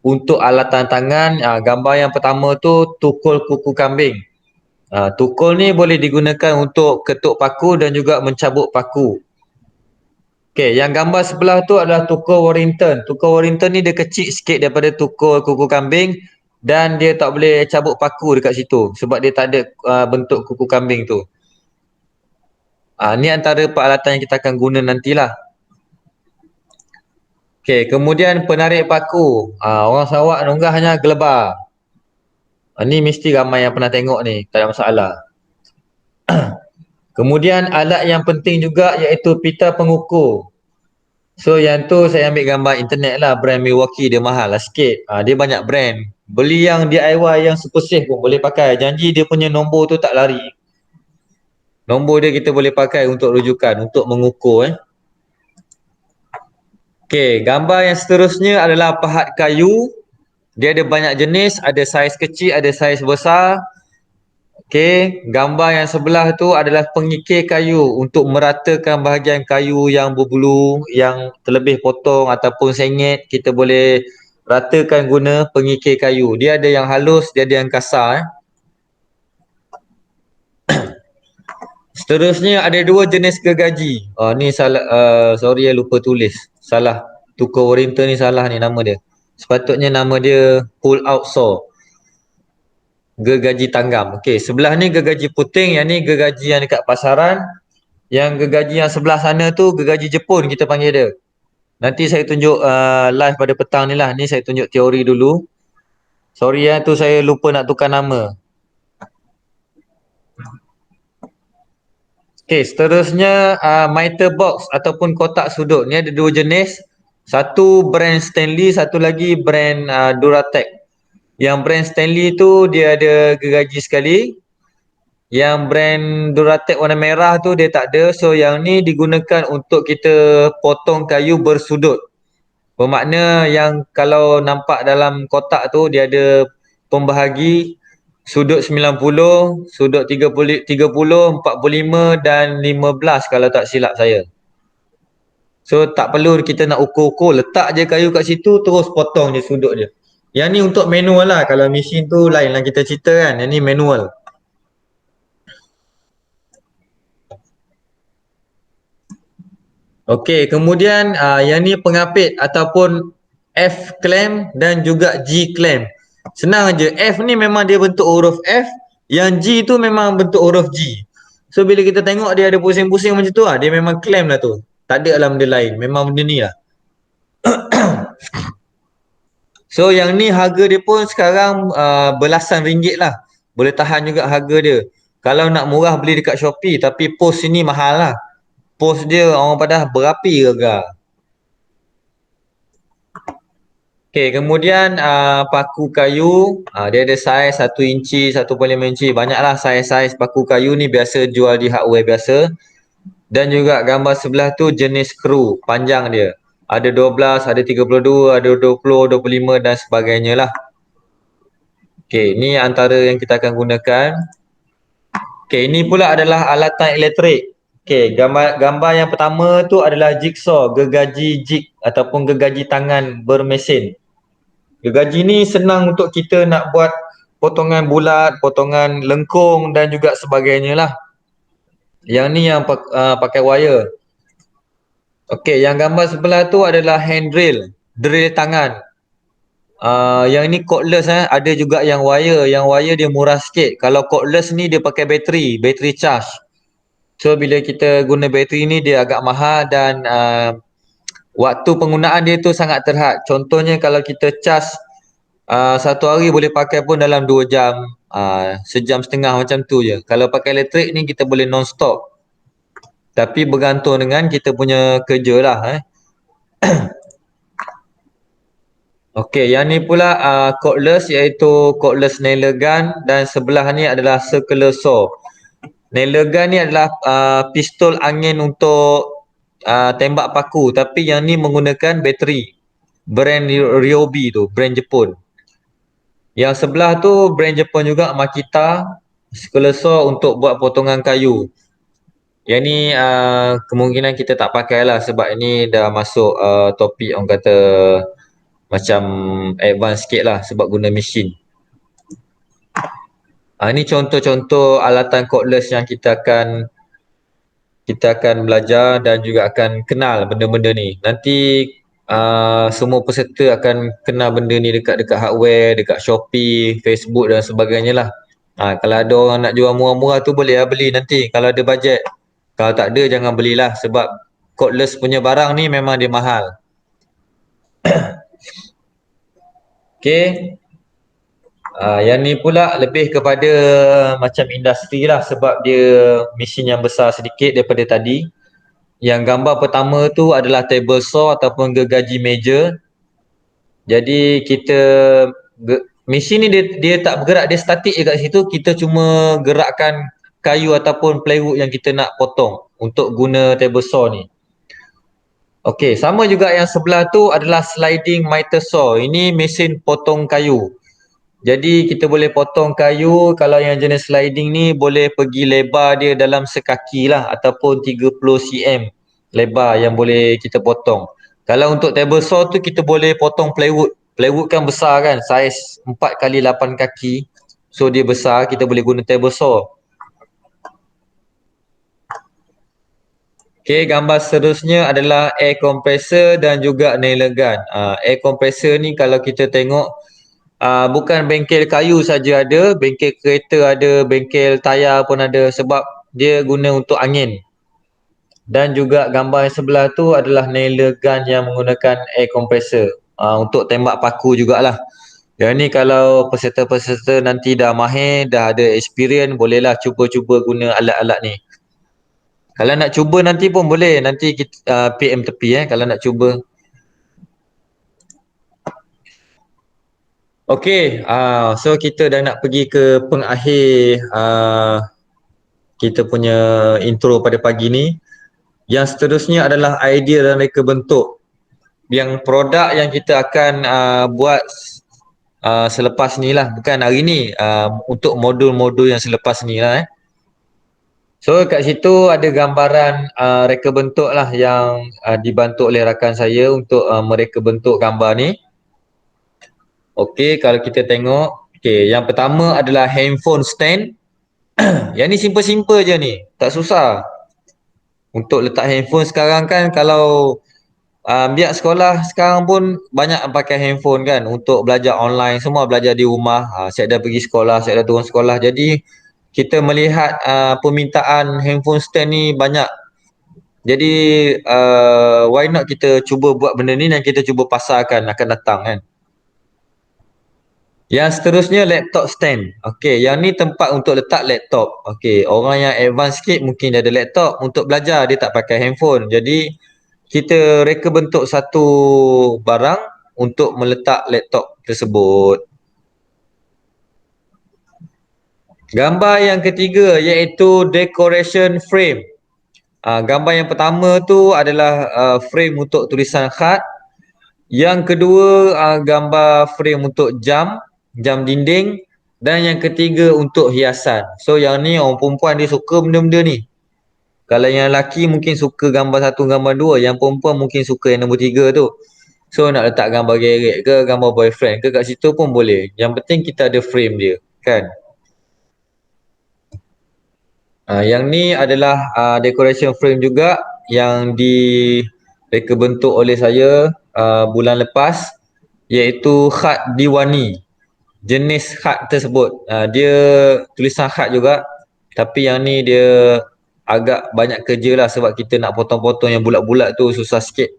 untuk alatan tangan. Gambar yang pertama tu tukul kuku kambing. Tukul ni boleh digunakan untuk ketuk paku dan juga mencabut paku. Okey, yang gambar sebelah tu adalah tukul Warrington. Tukul Warrington ni dia kecil sikit daripada tukul kuku kambing dan dia tak boleh cabut paku dekat situ sebab dia tak ada bentuk kuku kambing tu. Ni antara peralatan yang kita akan guna nantilah. Okey, kemudian penarik paku. Orang Sarawak nunggahnya gelebar. Ni mesti ramai yang pernah tengok ni, tak ada masalah. Kemudian alat yang penting juga iaitu pita pengukur. So yang tu saya ambil gambar internet lah, brand Milwaukee, dia mahal lah sikit. Dia banyak brand. Beli yang DIY yang super safe pun boleh pakai. Janji dia punya nombor tu tak lari. Nombor dia kita boleh pakai untuk rujukan, untuk mengukur. Okey, gambar yang seterusnya adalah pahat kayu. Dia ada banyak jenis, ada saiz kecil, ada saiz besar. Okey, gambar yang sebelah tu adalah pengikir kayu untuk meratakan bahagian kayu yang berbulu, yang terlebih potong ataupun sengit, kita boleh ratakan guna pengikir kayu. Dia ada yang halus, dia ada yang kasar. Seterusnya ada 2 jenis gergaji. Ni salah, sorry lupa tulis. Salah. Tukul Warrington ni salah ni nama dia. Sepatutnya nama dia pull out saw. Gergaji tanggam. Okey, sebelah ni gergaji puting, yang ni gergaji yang dekat pasaran. Yang gergaji yang sebelah sana tu gergaji Jepun kita panggil dia. Nanti saya tunjuk live pada petang ni lah. Ni saya tunjuk teori dulu. Sorry tu saya lupa nak tukar nama. Okey, seterusnya mitre box ataupun kotak sudut. Ni ada 2 jenis. Satu brand Stanley, satu lagi brand Duratec. Yang brand Stanley tu dia ada gergaji sekali. Yang brand Duratec warna merah tu dia tak ada. So yang ni digunakan untuk kita potong kayu bersudut. Bermakna yang kalau nampak dalam kotak tu dia ada pembahagi sudut 90, sudut 30, 45 dan 15 kalau tak silap saya. So tak perlu kita nak ukur-ukur, letak je kayu kat situ terus potong je sudut dia. Yang ni untuk manual lah, kalau mesin tu lain lah kita cerita kan, yang ni manual. Okey, kemudian yang ni pengapit ataupun F clamp dan juga G clamp. Senang aja. F ni memang dia bentuk huruf F, yang G tu memang bentuk huruf G. So bila kita tengok dia ada pusing-pusing macam tu dia memang clamp lah tu. Tak ada lah benda lain, memang benda ni lah. So yang ni harga dia pun sekarang belasan ringgit lah. Boleh tahan juga harga dia. Kalau nak murah beli dekat Shopee, tapi post sini mahal lah. Post dia orang pada berapi harga. Okey, kemudian paku kayu, dia ada saiz 1 inci, 1.5 inci. Banyaklah saiz-saiz paku kayu ni biasa jual di hardware biasa. Dan juga gambar sebelah tu jenis skru, panjang dia. Ada 12, ada 32, ada 20, 25 dan sebagainya lah. Okey, ni antara yang kita akan gunakan. Okey, ini pula adalah alatan elektrik. Okey, gambar yang pertama tu adalah jigsaw, gergaji jig ataupun gergaji tangan bermesin. Gergaji ni senang untuk kita nak buat potongan bulat, potongan lengkung dan juga sebagainya lah. Yang ni yang pakai wire. Okey, yang gambar sebelah tu adalah hand drill, drill tangan. Yang ni cordless ada juga yang wire. Yang wire dia murah sikit. Kalau cordless ni dia pakai bateri charge. So bila kita guna bateri ni dia agak mahal dan waktu penggunaan dia tu sangat terhad. Contohnya kalau kita charge satu hari boleh pakai pun dalam 2 jam, sejam setengah macam tu je. Kalau pakai elektrik ni kita boleh non stop. Tapi bergantung dengan kita punya kerja lah. Okey, yang ni pula cordless iaitu cordless nailer gun dan sebelah ni adalah circular saw. Nailer gun ni adalah pistol angin untuk tembak paku, tapi yang ni menggunakan bateri. Brand Ryobi tu, brand Jepun. Yang sebelah tu brand Jepun juga, Makita, circular saw untuk buat potongan kayu. Yang ni kemungkinan kita tak pakai lah sebab ini dah masuk topik orang kata macam advance sikit lah sebab guna mesin. Ini contoh-contoh alatan cordless yang kita akan belajar dan juga akan kenal benda-benda ni. Nanti semua peserta akan kenal benda ni dekat hardware, dekat Shopee, Facebook dan sebagainya lah. Kalau ada orang nak jual murah-murah tu boleh lah beli nanti kalau ada bajet. Kalau tak ada jangan belilah sebab cordless punya barang ni memang dia mahal. Okey. Yang ni pula lebih kepada macam industri lah sebab dia mesin yang besar sedikit daripada tadi. Yang gambar pertama tu adalah table saw ataupun gergaji meja. Jadi kita mesin ni dia tak bergerak, dia statik je kat situ. Kita cuma gerakkan kayu ataupun plywood yang kita nak potong untuk guna table saw ni. Okey, sama juga yang sebelah tu adalah sliding miter saw. Ini mesin potong kayu. Jadi kita boleh potong kayu, kalau yang jenis sliding ni boleh pergi lebar dia dalam sekaki lah ataupun 30 cm lebar yang boleh kita potong. Kalau untuk table saw tu kita boleh potong plywood. Plywood kan besar kan, saiz 4x8 kaki. So dia besar, kita boleh guna table saw. Okey, gambar seterusnya adalah air compressor dan juga nailer gun. Air compressor ni kalau kita tengok bukan bengkel kayu saja ada, bengkel kereta ada, bengkel tayar pun ada sebab dia guna untuk angin. Dan juga gambar yang sebelah tu adalah nailer gun yang menggunakan air compressor untuk tembak paku jugalah. Yang ni kalau peserta-peserta nanti dah mahir, dah ada experience, bolehlah cuba-cuba guna alat-alat ni. Kalau nak cuba nanti pun boleh, nanti kita PM tepi kalau nak cuba. Okey, so kita dah nak pergi ke pengakhir kita punya intro pada pagi ni. Yang seterusnya adalah idea dan reka bentuk yang produk yang kita akan buat selepas ni lah, bukan hari ni, untuk modul-modul yang selepas ni lah. So kat situ ada gambaran reka bentuk lah yang dibantu oleh rakan saya untuk mereka bentuk gambar ni. Okey, kalau kita tengok, okey, yang pertama adalah handphone stand. Yang ni simple-simple je ni, tak susah. Untuk letak handphone sekarang kan, kalau biar sekolah sekarang pun banyak pakai handphone kan untuk belajar online, semua belajar di rumah. Saya dah pergi sekolah, saya dah turun sekolah. Jadi kita melihat permintaan handphone stand ni banyak. Jadi why not kita cuba buat benda ni dan kita cuba pasarkan akan datang kan. Yang seterusnya laptop stand. Okey, yang ni tempat untuk letak laptop. Okey, orang yang advance sikit mungkin dia ada laptop untuk belajar, dia tak pakai handphone. Jadi kita reka bentuk satu barang untuk meletak laptop tersebut. Gambar yang ketiga iaitu decoration frame. Gambar yang pertama tu adalah frame untuk tulisan khat. Yang kedua gambar frame untuk jam dinding, dan yang ketiga untuk hiasan. So yang ni orang perempuan dia suka benda-benda ni. Kalau yang lelaki mungkin suka gambar satu, gambar dua, yang perempuan mungkin suka yang nombor tiga tu. So nak letak gambar gerek ke, gambar boyfriend ke kat situ pun boleh. Yang penting kita ada frame dia, kan. Yang ni adalah decoration frame juga yang direka bentuk oleh saya bulan lepas, iaitu khat diwani. Jenis khat tersebut dia tulisan khat juga, tapi yang ni dia agak banyak kerja lah sebab kita nak potong-potong yang bulat-bulat tu susah sikit.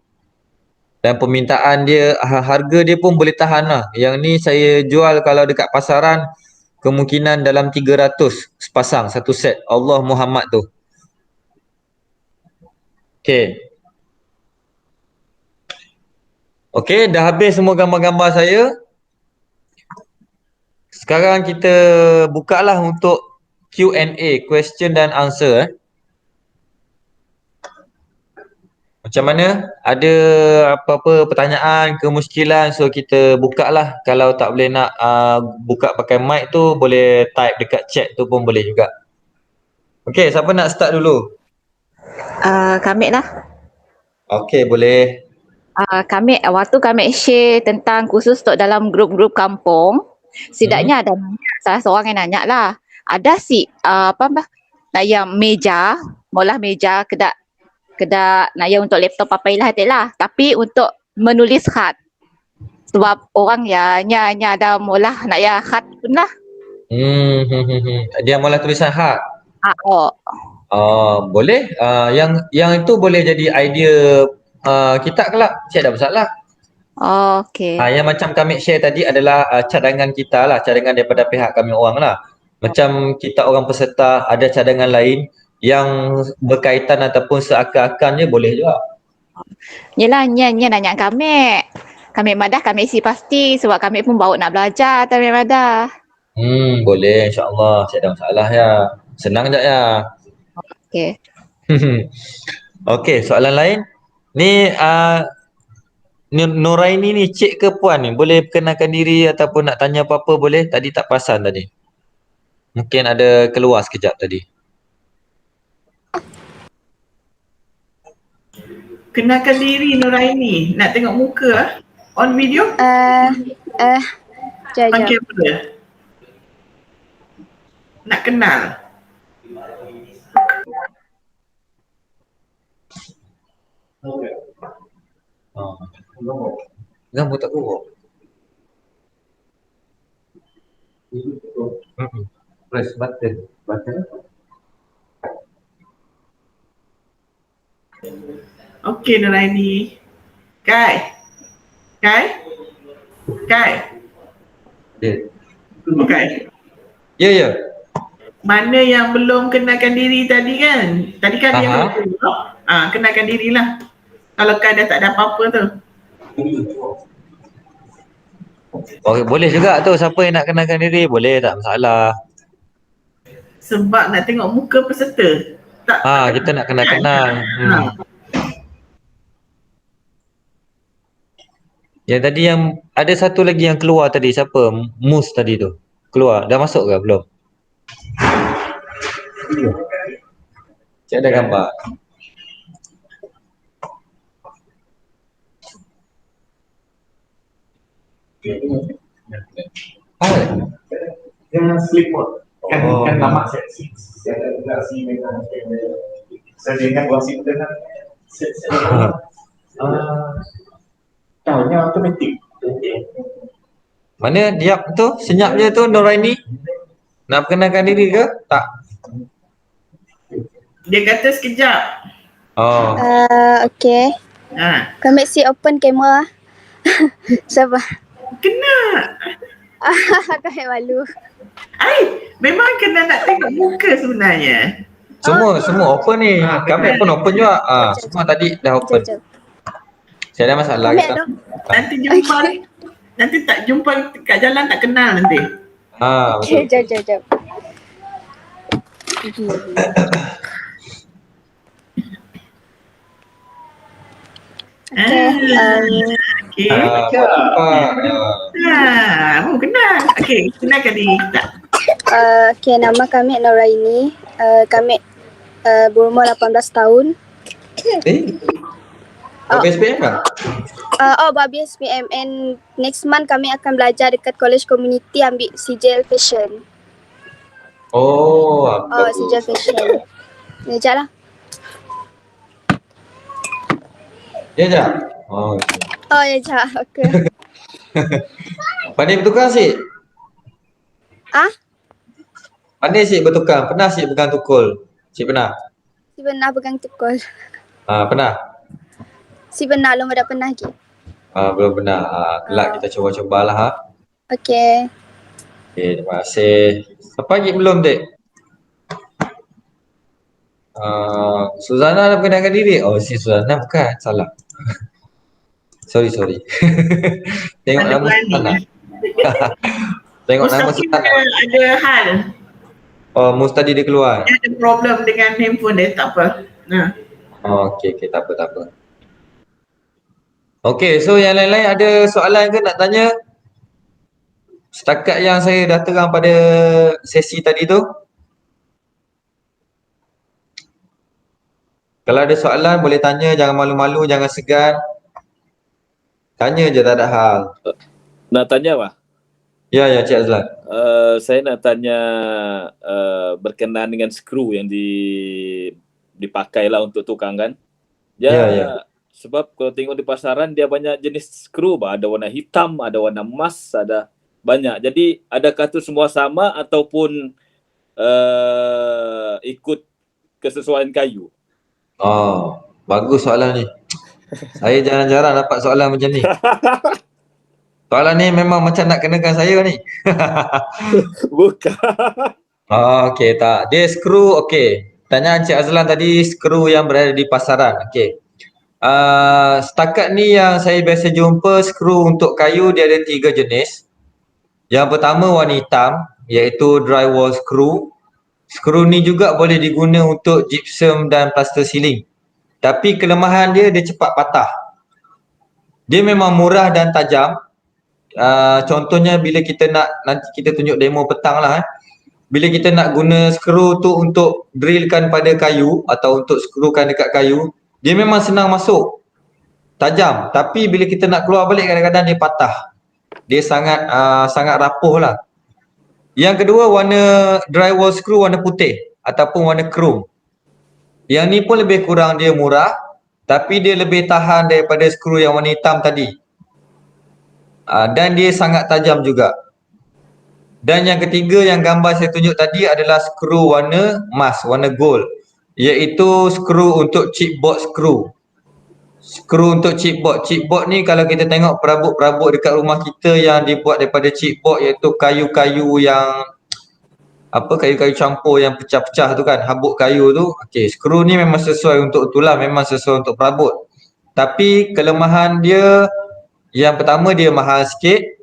Dan permintaan dia, harga dia pun boleh tahan lah. Yang ni saya jual kalau dekat pasaran kemungkinan dalam 300 sepasang, satu set Allah Muhammad tu. Okey. Okey, dah habis semua gambar-gambar saya. Sekarang kita bukalah untuk Q&A, question dan answer. Macam mana? Ada apa-apa pertanyaan, kemuskilan, so kita buka lah. Kalau tak boleh nak buka pakai mic tu, boleh type dekat chat tu pun boleh juga. Okey, siapa nak start dulu? Kami lah. Okey, boleh. Waktu kami share tentang khusus untuk dalam grup-grup kampung, setidaknya ada salah seorang yang nanya lah, ada nak yang meja, maulah meja kedak nak yang untuk laptop apa lah, tapi untuk menulis khat. Sebab orang ya ada maulah nak ya khat pun lah. Dia malah tulisan khat. Boleh. Yang itu boleh jadi idea kita kelak, tak ada masalah. Okey. Yang macam kami share tadi adalah cadangan kita lah, cadangan daripada pihak kami orang lah. Macam kita orang peserta ada cadangan lain yang berkaitan ataupun seakan-akannya boleh juga. Yelah, nyan nanya kami. Kami madah kami isi pasti sebab kami pun bawa nak belajar kami madah. Boleh, insya-Allah, tak ada masalah ya. Senang je ya. Okey. Okey, soalan lain. Ni Nuraini ni cik ke puan ni? Boleh perkenalkan diri ataupun nak tanya apa-apa boleh? Tadi tak perasan tadi. Mungkin ada keluar sekejap tadi. Kenalkan diri Nuraini. Nak tengok muka ah? On video? Jap. On camera. Nak kenal. Gambar tak kurang. Press button. Okey Nuraini. Kai. Dia. Okey. Ya. Mana yang belum kenalkan diri tadi kan? Tadi kan yang kenalkan dirilah. Kalau Kai dah tak ada apa-apa tu. Boleh juga tu, siapa yang nak kenalkan diri boleh, tak masalah. Sebab nak tengok muka peserta. Tak. Kita nak kenal-kenal. Yang tadi yang ada satu lagi yang keluar tadi, siapa? Mus tadi tu. Keluar. Dah masuk ke belum? Cik ada gambar. Jangan sleep mode. Kan lama saya ingat wasit dengan tahunya automatik. Mana diap tu? Senyapnya tu Noraini? Nak perkenalkan diri ke? Tak. Dia kata sekejap. Okay. Kami si open camera. Sabar. Kena. Kami malu. Memang kena nak tengok muka sebenarnya. Semua open ni. Kami pun open juga. Semua tadi dah open. Saya ada masalah Kami kita. ada. Nanti jumpa. Nanti tak jumpa kat jalan tak kenal nanti. Okay, Betul. jap. Okay. Kenal. Okay, kenalkan diri kita. Okay, nama kami Noraini. Kami berumur 18 tahun. SPM kan? Babi SPM, and next month kami akan belajar dekat college community ambil sijil fashion. Sijil fashion. Sekejap lah. Ya je? Ya sekejap. Okay. Pandai bertukar Sik? Pandai Sik bertukar? Pernah Sik pegang tukul? Sik pernah? Si benar pegang tukul. Pernah? Si benar belum ada pernah lagi. Belum pernah. Kelak kita cuba-cubalah. Okay. Okay, terima kasih. Siapa lagi belum, Dek? Suzana dah perkenalkan diri? Si Suzana bukan, salah. Sorry. Tengok Ada nama Suzana. Tengok nama Suzana. Ada hal. Mus tadi dia keluar. Dia ada problem dengan handphone dia, tak apa. Okay, tak apa. Okay, so yang lain-lain ada soalan ke nak tanya? Setakat yang saya dah terang pada sesi tadi tu. Kalau ada soalan boleh tanya, jangan malu-malu, jangan segan. Tanya je, tak ada hal. Nak tanya apa? Ya, Cik Azlan. Saya nak tanya berkenaan dengan skru yang dipakailah untuk tukang kan. Ya. Sebab kalau tengok di pasaran dia banyak jenis skru, ada warna hitam, ada warna emas, ada banyak. Jadi adakah itu semua sama ataupun ikut kesesuaian kayu? Bagus soalan ni. Saya jarang-jarang dapat soalan macam ni. Soalan ni memang macam nak kenakan saya ni. Bukan. Okey, tak. Dia skru, okey. Tanya Encik Azlan tadi, skru yang berada di pasaran. Okey. Setakat ni yang saya biasa jumpa skru untuk kayu dia ada 3 jenis. Yang pertama warna hitam, iaitu drywall screw. Skru ni juga boleh diguna untuk gypsum dan plaster ceiling. Tapi kelemahan dia cepat patah. Dia memang murah dan tajam. Contohnya bila kita nak, nanti kita tunjuk demo petang lah. Bila kita nak guna skru tu untuk drillkan pada kayu atau untuk skrukan dekat kayu, dia memang senang masuk, tajam. Tapi bila kita nak keluar balik kadang-kadang dia patah. Dia sangat rapuh lah. Yang kedua warna drywall screw warna putih ataupun warna chrome. Yang ni pun lebih kurang dia murah, tapi dia lebih tahan daripada skru yang warna hitam tadi. Dan dia sangat tajam juga. Dan yang ketiga yang gambar saya tunjuk tadi adalah skru warna emas, warna gold, iaitu skru untuk chipboard skru. Skru untuk chipboard. Chipboard ni kalau kita tengok perabot-perabot dekat rumah kita yang dibuat daripada chipboard, iaitu kayu-kayu yang kayu-kayu campur yang pecah-pecah tu kan, habuk kayu tu. Okey, skru ni memang sesuai untuk itulah, memang sesuai untuk perabot. Tapi kelemahan dia, yang pertama dia mahal sikit.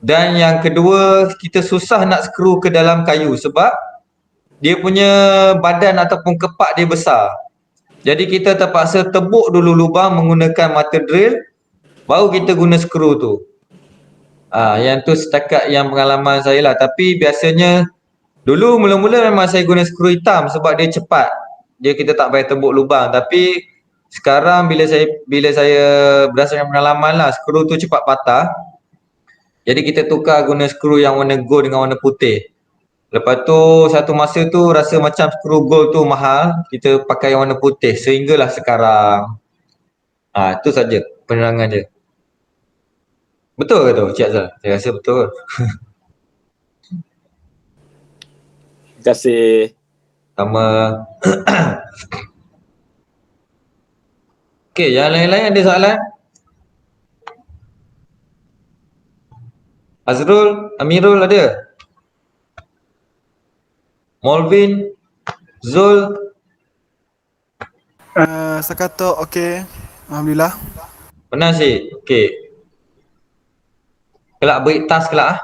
Dan yang kedua, kita susah nak skru ke dalam kayu sebab dia punya badan ataupun kepak dia besar. Jadi kita terpaksa tebuk dulu lubang menggunakan mata drill, baru kita guna skru tu. Yang tu setakat yang pengalaman saya lah. Tapi biasanya dulu mula-mula memang saya guna skru hitam sebab dia cepat. Dia kita tak payah tebuk lubang. Tapi sekarang bila saya berdasarkan pengalaman lah, skru tu cepat patah. Jadi kita tukar guna skru yang warna gold dengan warna putih. Lepas tu satu masa tu rasa macam skru gold tu mahal, kita pakai yang warna putih sehinggalah sekarang. Itu saja penerangan dia. Betul ke tu Cik Azhar? Saya rasa betul. Terima kasih. Sama. Okey, yang lain-lain ada soalan? Azrul, Amirul ada? Molvin, Zul, Sakato okey. Alhamdulillah. pernah sih? Okey. Kelak beri tas kelak ah.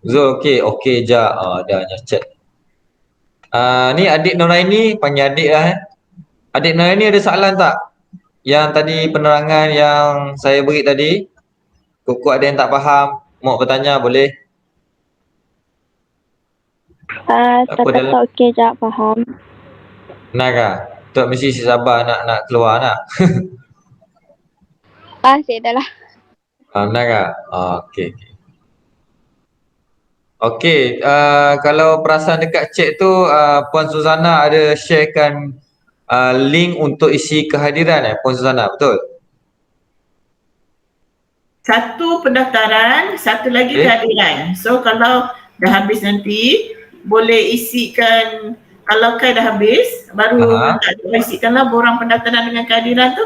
Zul okey, okey je. Dah chat. Ni adik Nuraini, panggil adik lah Adik Nuraini ada soalan tak? Yang tadi penerangan yang saya beri tadi. Kuku ada yang tak faham, mau bertanya boleh. Sakato okey je, faham. Benar kah? Tok mesti si sabar nak keluar nak. Saya dah lah. Benar kah? Okey. Okey, kalau perasan dekat chat tu Puan Suzana ada sharekan link untuk isi kehadiran Puan Suzana, betul? Satu pendaftaran, satu lagi kehadiran. So kalau dah habis nanti boleh isikan, kalau Kai dah habis baru tak isikanlah borang pendaftaran dengan kehadiran tu.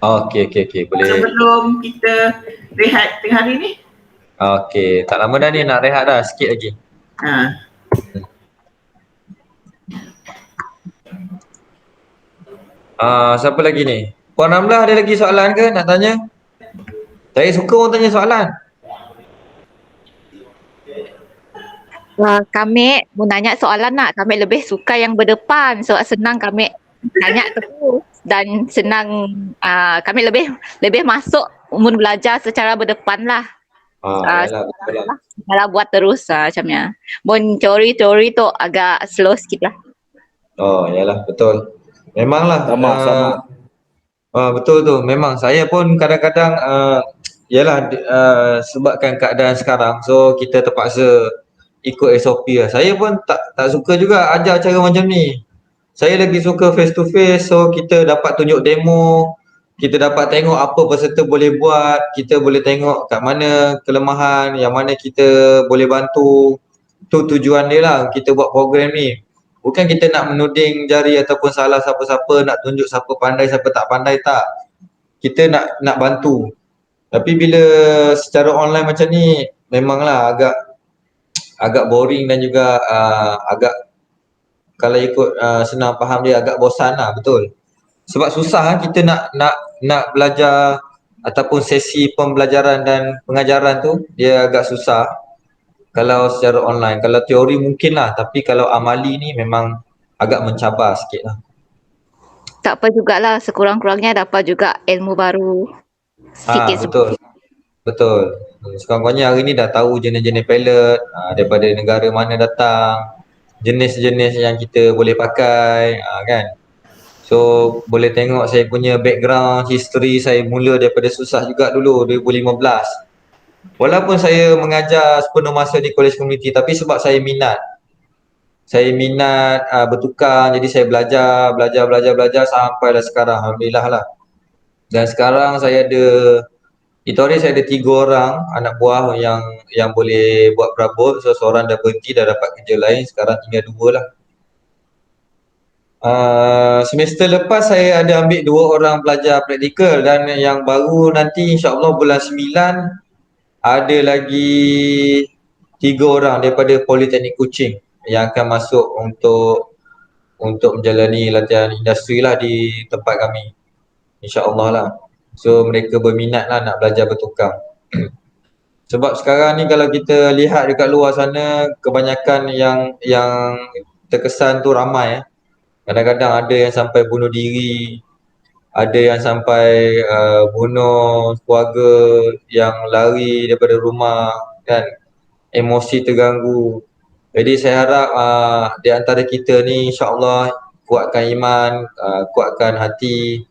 Okey, boleh. Sebelum kita rehat tengah hari ni. Okey, tak lama dah ni, nak rehat dah sikit lagi. Siapa lagi ni? Puan Ramlah ada lagi soalan ke nak tanya? Saya suka orang tanya soalan. Kami mau nanya soalan nak. Kami lebih suka yang berdepan sebab senang kami tanya terus dan senang kami lebih masuk belajar secara berdepan lah. Kalau buat terus macamnya. Bon teori-teori tu agak slow sikit lah. Yalah betul. Memanglah. Sama. Betul tu. Memang saya pun kadang-kadang yalah sebabkan keadaan sekarang, so kita terpaksa ikut SOP lah. Saya pun tak suka juga ajar cara macam ni. Saya lagi suka face to face, so kita dapat tunjuk demo, kita dapat tengok apa peserta boleh buat, kita boleh tengok kat mana kelemahan, yang mana kita boleh bantu. Tu tujuan dia lah kita buat program ni. Bukan kita nak menuding jari ataupun salah siapa-siapa, nak tunjuk siapa pandai siapa tak pandai, tak. Kita nak bantu. Tapi bila secara online macam ni memanglah agak boring dan juga agak kalau ikut senang faham dia agak bosan lah, betul. Sebab susah kita nak belajar ataupun sesi pembelajaran dan pengajaran tu dia agak susah kalau secara online. Kalau teori mungkin lah, tapi kalau amali ni memang agak mencabar sikit lah. Tak apa jugalah, sekurang-kurangnya dapat juga ilmu baru. Betul. Sekurang-kurangnya hari ni dah tahu jenis-jenis palette, daripada negara mana datang, jenis-jenis yang kita boleh pakai, kan. So boleh tengok saya punya background, history saya mula daripada susah juga dulu 2015. Walaupun saya mengajar sepenuh masa di kolej komuniti, tapi sebab saya minat bertukar, jadi saya belajar sampailah sekarang, alhamdulillah lah. Dan sekarang saya ada itu hari saya ada 3 orang anak buah yang boleh buat perabot. So seorang dah berhenti, dah dapat kerja lain, sekarang tinggal 2 lah. Semester lepas saya ada ambil 2 orang pelajar praktikal, dan yang baru nanti insyaAllah bulan 9 ada lagi 3 orang daripada Politeknik Kuching yang akan masuk untuk menjalani latihan industri lah di tempat kami, insyaAllah lah. So mereka berminat lah nak belajar bertukar. Sebab sekarang ni kalau kita lihat dekat luar sana, kebanyakan yang terkesan tu ramai. Kadang-kadang ada yang sampai bunuh diri, ada yang sampai bunuh keluarga, yang lari daripada rumah kan, emosi terganggu. Jadi saya harap di antara kita ni insya-Allah kuatkan iman, kuatkan hati.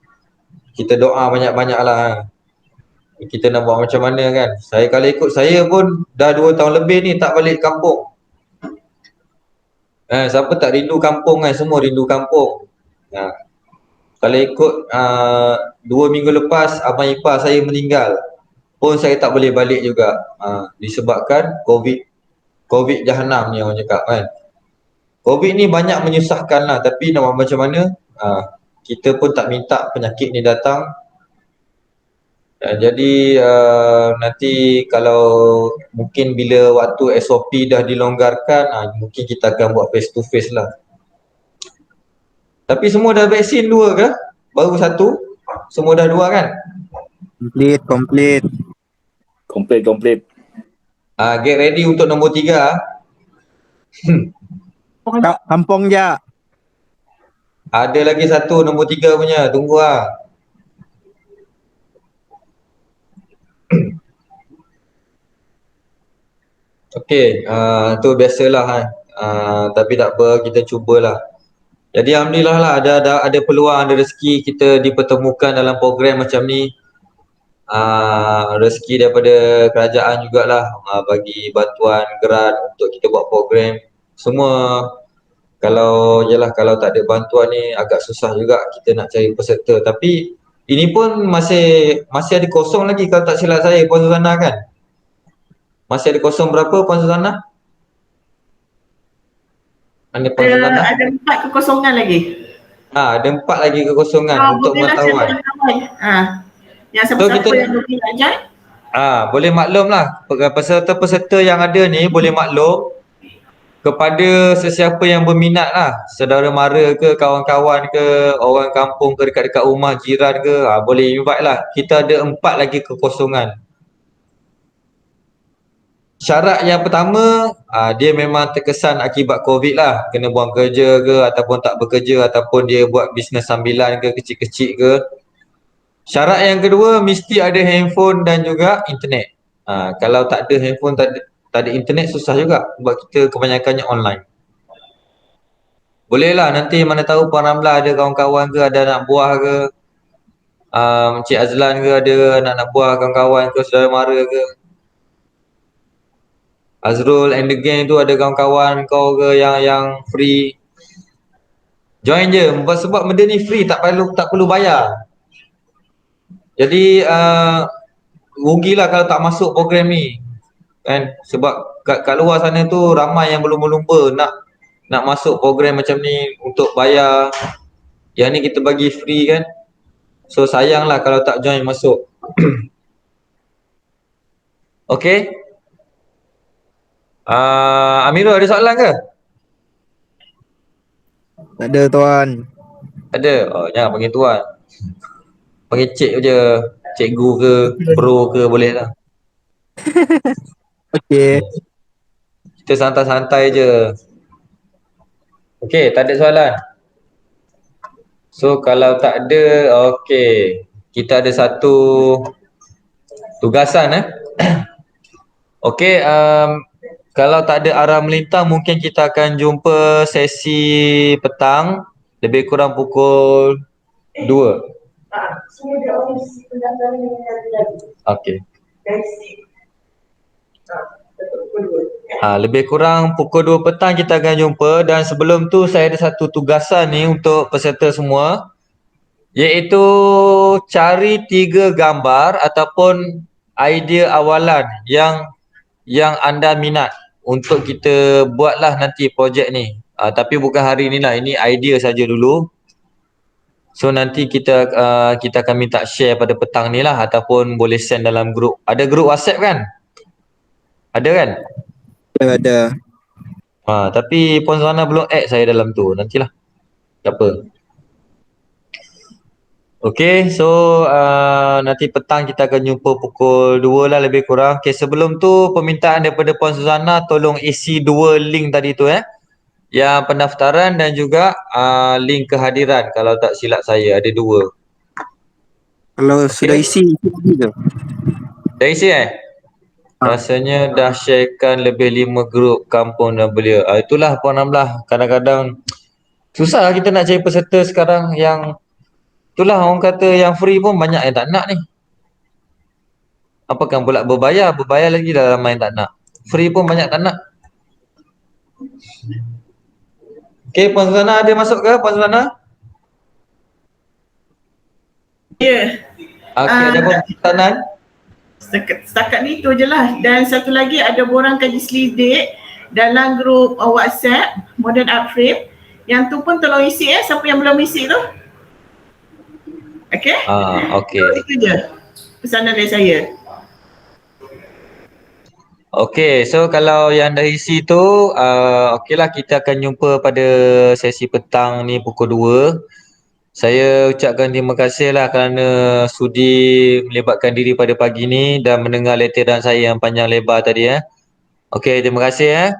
Kita doa banyak-banyak lah. Kita nak buat macam mana kan. Saya kalau ikut saya pun dah 2 tahun lebih ni tak balik kampung. Siapa tak rindu kampung kan, semua rindu kampung. Kalau ikut 2 minggu lepas abang ipar saya meninggal pun saya tak boleh balik juga. Disebabkan Covid jahanam ni orang cakap kan. Covid ni banyak menyusahkan lah, tapi nak buat macam mana, kita pun tak minta penyakit ni datang. Jadi nanti kalau mungkin bila waktu SOP dah dilonggarkan, mungkin kita akan buat face to face lah. Tapi semua dah vaksin 2 ke? Baru 1? Semua dah 2 kan? Complete. Komplit. Get ready untuk nombor 3. Kampung je. Ada lagi 1 nombor 3 punya, tunggu lah. Okey, tu biasalah kan. Tapi tak apa, kita cubalah. Jadi alhamdulillah lah ada peluang, ada rezeki kita dipertemukan dalam program macam ni. Rezeki daripada kerajaan jugalah bagi bantuan grant untuk kita buat program. Semua kalau tak ada bantuan ni agak susah juga kita nak cari peserta. Tapi ini pun masih ada kosong lagi kalau tak silap saya, Puan Suzana kan? Masih ada kosong berapa Puan Suzana? Ada Puan Suzana? Ada 4 kekosongan lagi. Ada 4 lagi kekosongan untuk pengetahuan. Yang siapa-siapa yang mungkin nak join. Boleh maklum lah, peserta-peserta yang ada ni boleh maklum kepada sesiapa yang berminat lah, saudara mara ke, kawan-kawan ke, orang kampung ke, dekat-dekat rumah, jiran ke, boleh invite lah. Kita ada 4 lagi kekosongan. Syarat yang pertama, dia memang terkesan akibat Covid lah, kena buang kerja ke, ataupun tak bekerja, ataupun dia buat bisnes sambilan ke, kecil-kecil ke. Syarat yang kedua, mesti ada handphone dan juga internet. Kalau tak ada handphone, tak ada internet, susah juga sebab kita kebanyakannya online. Bolehlah nanti mana tahu Puan Ramlah ada kawan-kawan ke, ada anak buah ke, Encik Azlan ke, ada anak buah kawan-kawan ke, saudara mara ke, Azrul and the gang tu ada kawan-kawan kau ke yang free, join je. Sebab benda ni free, tak perlu bayar. Jadi rugilah kalau tak masuk program ni kan, sebab kat luar sana tu ramai yang berlumba-lumba nak masuk program macam ni untuk bayar. Yang ni kita bagi free kan, so sayanglah kalau tak join masuk. Okey, Amirul ada soalan ke? Tak ada tuan. Ada? Jangan panggil tuan, panggil cik je, cikgu ke, bro ke boleh lah. Okey. Kita santai-santai je. Okey, tak ada soalan. So kalau tak ada, okey, kita ada satu tugasan Okey, kalau tak ada arah melintang, mungkin kita akan jumpa sesi petang lebih kurang pukul 2. Okey. Lebih kurang pukul 2 petang kita akan jumpa, dan sebelum tu saya ada satu tugasan ni untuk peserta semua, iaitu cari 3 gambar ataupun idea awalan yang anda minat untuk kita buatlah nanti projek ni. Tapi bukan hari ni lah, ini idea saja dulu. So nanti kita akan minta share pada petang ni lah, ataupun boleh send dalam grup. Ada grup WhatsApp kan? Ada kan? Ada. Tapi Puan Zana belum add saya dalam tu. Nantilah. Tak apa. Okey, so nanti petang kita akan jumpa pukul 2 lah lebih kurang. Okey, sebelum tu permintaan daripada Puan Suzana tolong isi 2 link tadi tu Yang pendaftaran dan juga link kehadiran kalau tak silap saya ada 2. Kalau sudah isi lagi ke? Dah isi Rasanya dah sharekan lebih 5 grup kampung dan belia. Itulah Puan Amlah, kadang-kadang susah kita nak cari peserta sekarang yang itulah orang kata yang free pun banyak yang tak nak ni. Apakah pula berbayar lagi dah ramai yang tak nak. Free pun banyak tak nak. Okey, Puan Suzana ada masuk ke Puan Suzana? Ya. Okey, ada pertanyaan? Setakat ni tu je lah. Dan satu lagi ada borang kaji selidik dalam grup WhatsApp Modern Art Frame. Yang tu pun tolong isi siapa yang belum isi tu. Okey? Okey. Itu je pesanan dari saya. Okey, so kalau yang dah isi tu okeylah kita akan jumpa pada sesi petang ni pukul 2. Saya ucapkan terima kasih lah kerana sudi melibatkan diri pada pagi ni dan mendengar letteran saya yang panjang lebar tadi Okey, terima kasih